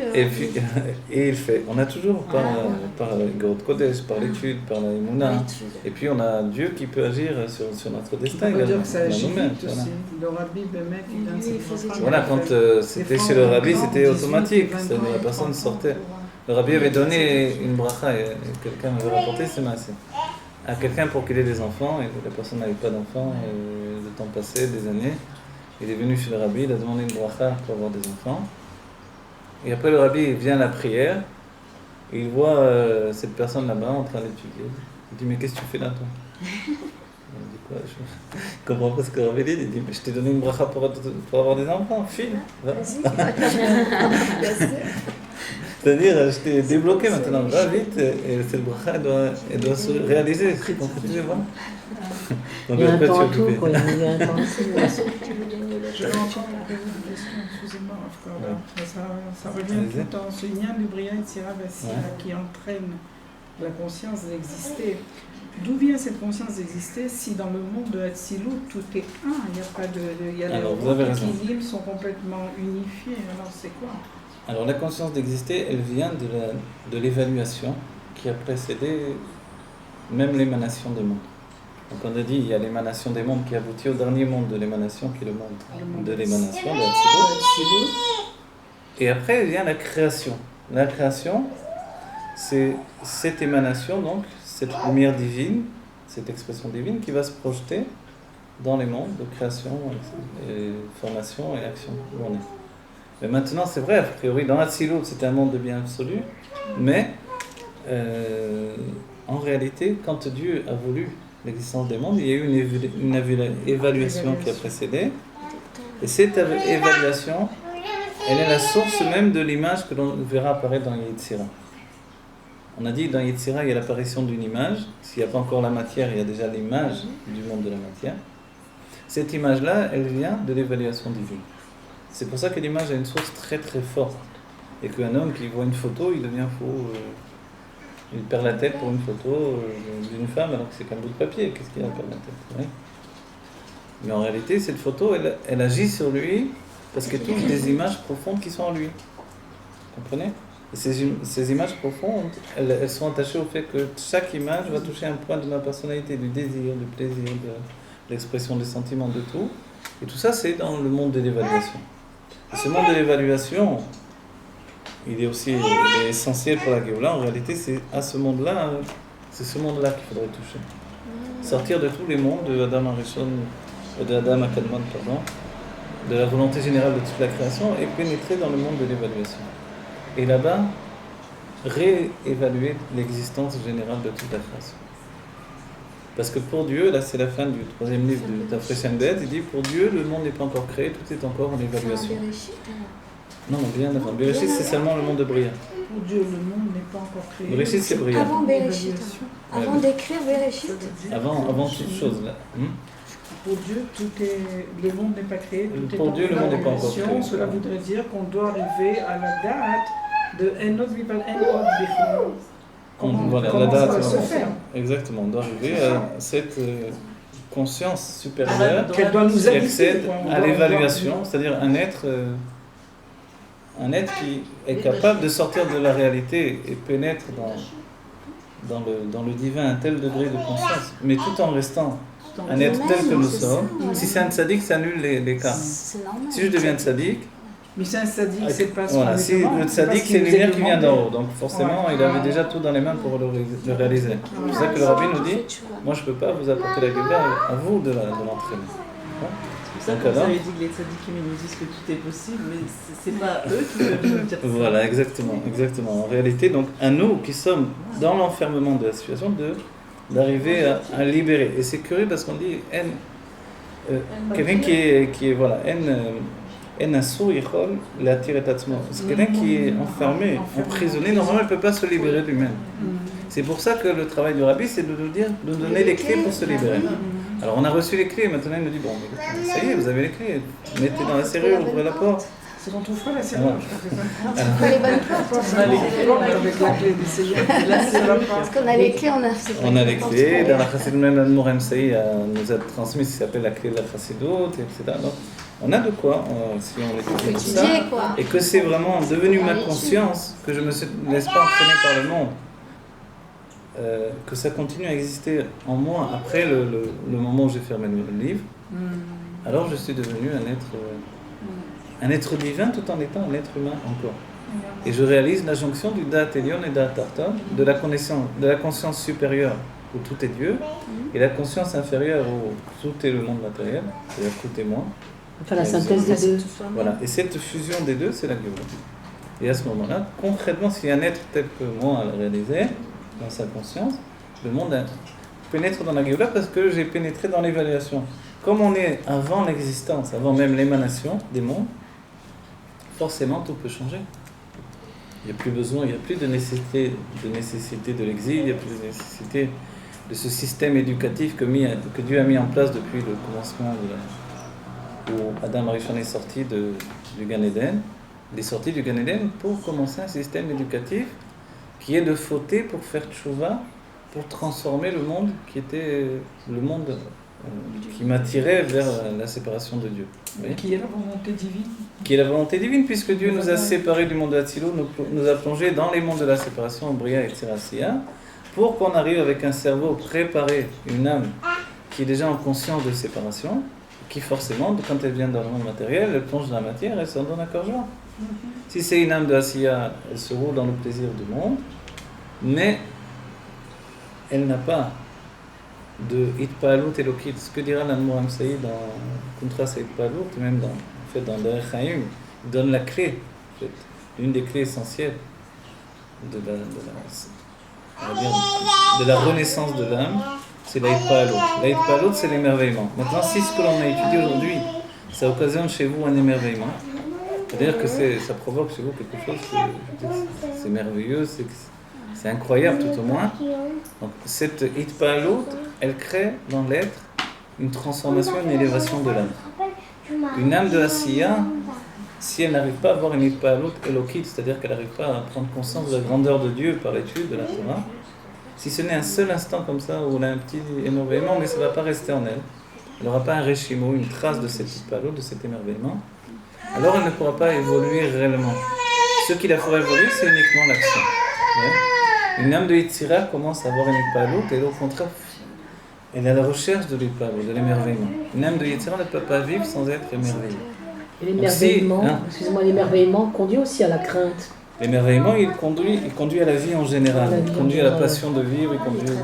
Et il fait. On a toujours par Gorod Kodesh, par l'étude, par la Emouna. Et puis on a Dieu qui peut agir sur notre destin On peut dire également. que ça agit vite aussi. Le rabbi, le mec, il donne ses propres. Voilà, quand c'était chez le rabbi, c'était automatique. C'est-à-dire la personne sortait. Le rabbi avait donné une bracha, et quelqu'un m'avait rapporté, c'est massé. À quelqu'un pour qu'il ait des enfants, et la personne n'avait pas d'enfants, et le temps passé, des années. Il est venu chez le rabbi, il a demandé une bracha pour avoir des enfants. Et après le rabbi vient à la prière, Et il voit cette personne là-bas en train d'étudier. Il dit, mais qu'est-ce que tu fais là, toi? Il dit quoi? Je comprends pas ce que Rabbi dit. Il dit, mais je t'ai donné une bracha pour avoir des enfants, file. C'est-à-dire, je t'ai débloqué maintenant, va vite, et cette bracha, elle doit se réaliser. Donc, tu vois. Donc, Il y a un temps à tout, quoi. Il y a un temps à tout. Je vais encore poser une question, excusez-moi, ça revient tout le temps. Ce lien du Bria et Sira qui entraîne la conscience d'exister. D'où vient cette conscience d'exister si dans le monde de Hatzilut, tout est un, il n'y a pas de... Il y a alors, vous avez raison. Les équilibres sont complètement unifiés, alors c'est quoi? Alors la conscience d'exister, elle vient de l'évaluation qui a précédé même l'émanation des mondes. Donc on a dit, il y a l'émanation des mondes qui aboutit au dernier monde de l'émanation, qui est le monde de l'émanation, de Hatzilut. Et après, il vient la création. La création, c'est cette émanation, donc, cette lumière divine, cette expression divine qui va se projeter dans les mondes de création, et formation et action où on est. Mais maintenant, c'est vrai, a priori, dans Hatzilut, c'était un monde de bien absolu, mais en réalité, quand Dieu a voulu l'existence des mondes, il y a eu une évaluation qui a précédé, et cette évaluation, elle est la source même de l'image que l'on verra apparaître dans Yetzira. On a dit que dans Yetzira, il y a l'apparition d'une image. S'il n'y a pas encore la matière, il y a déjà l'image du monde de la matière. Cette image-là, elle vient de l'évaluation divine. C'est pour ça que l'image a une source très très forte. Et qu'un homme qui voit une photo, il devient fou. Il perd la tête pour une photo d'une femme alors que c'est qu'un bout de papier. Qu'est-ce qu'il a à perdre la tête, oui. Mais en réalité, cette photo, elle agit sur lui parce qu'elle touche des images profondes qui sont en lui. Vous comprenez? Et ces images profondes, elles sont attachées au fait que chaque image va toucher un point de ma personnalité, du désir, du plaisir, de l'expression des sentiments, de tout. Et tout ça, c'est dans le monde de l'évaluation. Et ce monde de l'évaluation, il est essentiel pour la Géoula. En réalité, c'est à ce monde-là, c'est ce monde-là qu'il faudrait toucher. Sortir de tous les mondes, de Adam Arishon, de Adam Akadmon, de la volonté générale de toute la création, et pénétrer dans le monde de l'évaluation. Et là-bas, réévaluer l'existence générale de toute la création. Parce que pour Dieu, là c'est la fin du 3e livre de Tafresh Bet, il dit pour Dieu, le monde n'est pas encore créé, tout est encore en évaluation. Non, bien avant. Bereshit, c'est seulement le monde de Bria. Pour Dieu, le monde n'est pas encore créé. Bereshit, c'est Bria. Avant Bereshit. Avant d'écrire Bereshit. Avant toute chose, là. Pour Dieu, le monde n'est pas créé, tout est pour Dieu, le monde n'est pas encore créé. Cela voudrait dire qu'on doit arriver à la date de Enod Vipal Enod Bichlal. Comment ça va se faire? Exactement, on doit arriver à cette conscience supérieure qu'elle doit nous qui accède à l'évaluation, c'est-à-dire un être qui est capable de sortir de la réalité et pénètre dans le divin un tel degré de conscience, mais tout en restant un être tel que nous sommes. Si c'est un tzaddik, ça annule les cas. Si je deviens tzaddik, mais c'est un tzaddik, c'est pas voilà, si le tzaddik, c'est une lumière qui vient d'en haut, donc forcément, il avait déjà tout dans les mains pour le réaliser. C'est pour ça que le rabbin nous dit, moi je ne peux pas vous apporter la Géoula, à vous de l'entraîner. C'est pour ça que vous avez dit que les tzaddikim nous disent que tout est possible, mais c'est pas eux qui peuvent nous dire ça. Voilà, exactement. En réalité, donc à nous qui sommes dans l'enfermement de la situation, d'arriver à libérer. Et c'est curieux parce qu'on dit quelqu'un qui est voilà, c'est quelqu'un qui est enfermé, emprisonné, normalement il ne peut pas se libérer lui-même. C'est pour ça que le travail du rabbi, c'est de nous donner les clés pour se libérer. Alors on a reçu les clés, maintenant il nous dit, bon, ça y est, vous avez les clés, mettez dans la serrure, ouvrez la porte. C'est qu'on trouve pas la serrure, je crois que c'est ça. Pas les bonnes portes. On a les clés avec la clé d'essayer. Parce qu'on a les clés, on a les clés, dans la Chassidut, même Admor Emsaï nous a transmis ce qui s'appelle la clé de la Chassidut, etc. Donc, on a de quoi, si on l'étudie tout ça, et que c'est vraiment devenu ma conscience, que je ne me laisse pas entraîner par le monde, que ça continue à exister en moi après le moment où j'ai fermé le livre, alors je suis devenu un être divin tout en étant un être humain encore. Et je réalise la jonction du Da'at Elyon et Da'at Tarton, de la conscience supérieure où tout est Dieu, et la conscience inférieure où tout est le monde matériel, c'est-à-dire tout est moi. Enfin, la synthèse des deux. Voilà, et cette fusion des deux, c'est la Géoula. Et à ce moment-là, concrètement, si un être tel que moi a réalisé, dans sa conscience, le monde pénètre dans la Géoula parce que j'ai pénétré dans l'évaluation. Comme on est avant l'existence, avant même l'émanation des mondes, forcément tout peut changer. Il n'y a plus besoin, il n'y a plus de nécessité de l'exil, il n'y a plus de nécessité de ce système éducatif que Dieu a mis en place depuis le commencement où Adam Arishon est sorti du Gan Eden. Il est sorti du Gan Eden pour commencer un système éducatif qui est de fauter pour faire tchouva, pour transformer le monde qui était le monde qui m'attirait vers la séparation de Dieu. Oui. Qui est la volonté divine. Qui est la volonté divine, puisque Dieu nous a séparés du monde de Hatzilut, nous a plongés dans les mondes de la séparation, Bria et Tzirasiya, pour qu'on arrive avec un cerveau préparé, une âme qui est déjà en conscience de séparation, qui forcément, quand elle vient dans le monde matériel, elle plonge dans la matière, elle s'en donne à cœur joie. Si c'est une âme de Asiya, elle se roule dans le plaisir du monde, mais elle n'a pas de Hitpalut Elokit. Ce que dira l'Admor Amsaï dans Contraste à Hitpalut, même dans Derech Haim, il donne la clé, en fait, une des clés essentielles de la renaissance de l'âme, c'est la Hitpalut. La Hitpalut, c'est l'émerveillement. Maintenant, si ce que l'on a étudié aujourd'hui, ça occasionne chez vous un émerveillement, c'est-à-dire que ça provoque chez vous quelque chose, c'est merveilleux, c'est incroyable tout au moins. Donc, cette Hitpalut, elle crée dans l'être une transformation, une élévation de l'âme. Une âme de Asiya, si elle n'arrive pas à avoir une Hitpalut Elokit, c'est-à-dire qu'elle n'arrive pas à prendre conscience de la grandeur de Dieu par l'étude de la Torah, si ce n'est un seul instant comme ça où elle a un petit émerveillement, mais ça ne va pas rester en elle, elle n'aura pas un reshimo, une trace de cette Hitpalut, de cet émerveillement, alors elle ne pourra pas évoluer réellement. Ce qui la fera évoluer, c'est uniquement l'action. Ouais. Une âme de Yetzira commence à avoir une Hitpalut, et au contraire, elle est à la recherche de l'Hitpalut, de l'émerveillement. Une âme de Yetzira ne peut pas vivre sans être émerveillée. Et l'émerveillement, l'émerveillement conduit aussi à la crainte. L'émerveillement, il conduit à la vie en général, il conduit à la passion de vivre,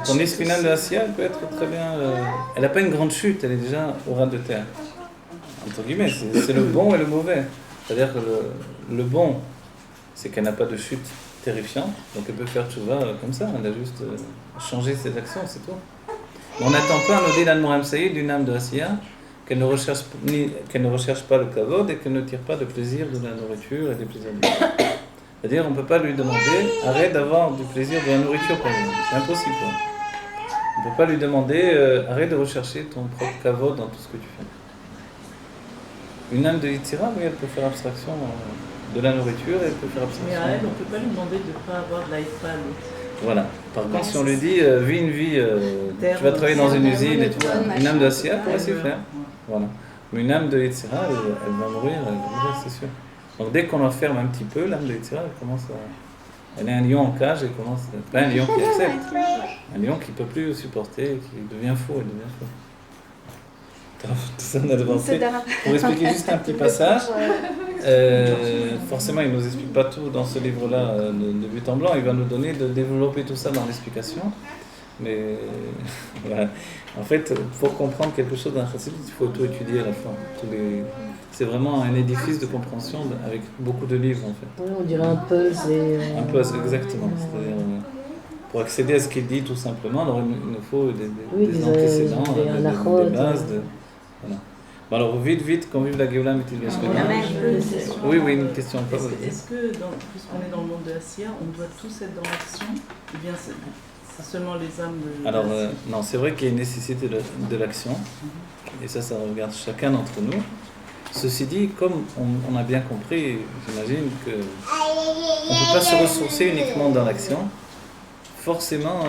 tandis qu'une âme de Asiya, elle peut être très bien... elle n'a pas une grande chute, elle est déjà au ras de terre. Entre guillemets, c'est le bon et le mauvais. C'est-à-dire que le bon, c'est qu'elle n'a pas de chute terrifiante, donc elle peut faire tchouva comme ça, elle a juste changé ses actions, c'est tout. Mais on n'attend pas, nous dit l'Admor Amsaï, d'une âme de Asiya, qu'elle ne recherche pas le kavod et qu'elle ne tire pas de plaisir de la nourriture et des plaisirs du monde. C'est-à-dire, on ne peut pas lui demander, arrête d'avoir du plaisir de la nourriture pour nous. C'est impossible. On ne peut pas lui demander, arrête de rechercher ton propre kavod dans tout ce que tu fais. Une âme de Yetzira, oui, elle peut faire abstraction de la nourriture, elle peut faire abstraction. Mais à elle, on ne peut pas lui demander de ne pas avoir de la Hitpalut. Voilà. Par contre, si on lui dit, vis une vie, tu vas travailler dans une usine et tout, une âme de Asiya pourrait s'y faire. Voilà. Mais une âme de Yetzira, elle va mourir, c'est sûr. Donc dès qu'on l'enferme un petit peu, l'âme de Yetzira, elle commence à... Elle est un lion en cage, elle commence... Pas un lion qui accepte, un lion qui ne peut plus supporter, qui devient fou, elle devient fou. Tout ça, on a devancé. Pour expliquer juste un petit passage, forcément, il ne nous explique pas tout dans ce livre-là de but en blanc, il va nous donner de développer tout ça dans l'explication. Mais voilà. En fait, pour comprendre quelque chose d'un chassidut, il faut tout étudier à la fin. C'est vraiment un édifice de compréhension avec beaucoup de livres en fait. Oui, on dirait un puzzle. Un puzzle, exactement. C'est-à-dire, pour accéder à ce qu'il dit tout simplement, alors il nous faut des antécédents, des bases. Voilà. Bon, alors vite, quand vive la Géoula, mettez-le bien. Oui, une question. Est-ce que, puisqu'on est dans le monde de Asiya, on doit tous être dans l'action ou bien c'est seulement les âmes de... Alors, non, c'est vrai qu'il y a une nécessité de l'action, et ça regarde chacun d'entre nous. Ceci dit, comme on a bien compris, j'imagine qu'on ne peut pas se ressourcer uniquement dans l'action. Forcément,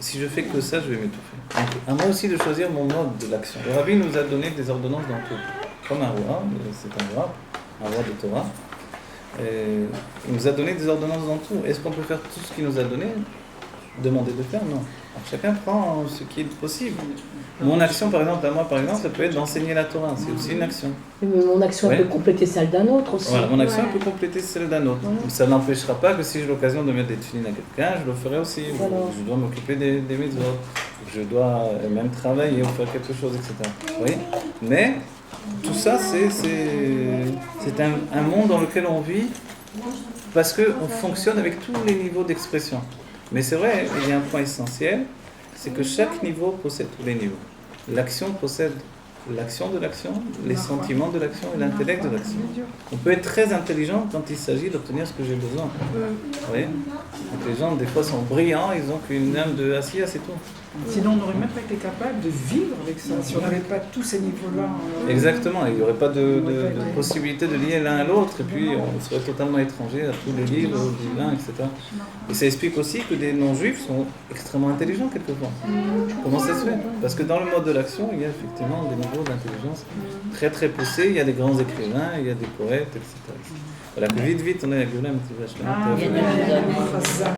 si je fais que ça, je vais m'étouffer. Donc, à moi aussi de choisir mon mode de l'action. Le Rabbi nous a donné des ordonnances dans tout. Comme un roi, c'est un roi de Torah. Il nous a donné des ordonnances dans tout. Est-ce qu'on peut faire tout ce qu'il nous a donné ? Demander de faire, non. Alors, chacun prend ce qui est possible. Mon action, par exemple, ça peut être d'enseigner la Torah. C'est aussi une action. Mais mon action peut compléter celle d'un autre aussi. Voilà, mon action peut compléter celle d'un autre. Ouais. Ça n'empêchera pas que si j'ai l'occasion de mettre des tefilines à quelqu'un, je le ferai aussi. Voilà. Je dois m'occuper des mitzvot. Je dois même travailler ou faire quelque chose, etc. Oui. Mais tout ça, c'est un monde dans lequel on vit parce qu'on fonctionne avec tous les niveaux d'expression. Mais c'est vrai, il y a un point essentiel, c'est que chaque niveau possède tous les niveaux. L'action possède l'action de l'action, les sentiments de l'action et l'intellect de l'action. On peut être très intelligent quand il s'agit d'obtenir ce que j'ai besoin. Vous voyez ? Donc les gens, des fois, sont brillants, ils ont qu'une âme de acier, c'est tout. Sinon, on n'aurait même pas été capable de vivre avec ça, si on n'avait pas tous ces niveaux-là. Exactement, il n'y aurait pas de possibilité de lier l'un à l'autre, et puis on serait totalement étranger à tous les livres, aux divins, etc. Et ça explique aussi que des non-juifs sont extrêmement intelligents quelquefois. Comment ça se fait ? Parce que dans le mode de l'action, il y a effectivement des niveaux d'intelligence très très poussés, il y a des grands écrivains, il y a des poètes, etc. Voilà, que vite, on est avec le même petit vache là.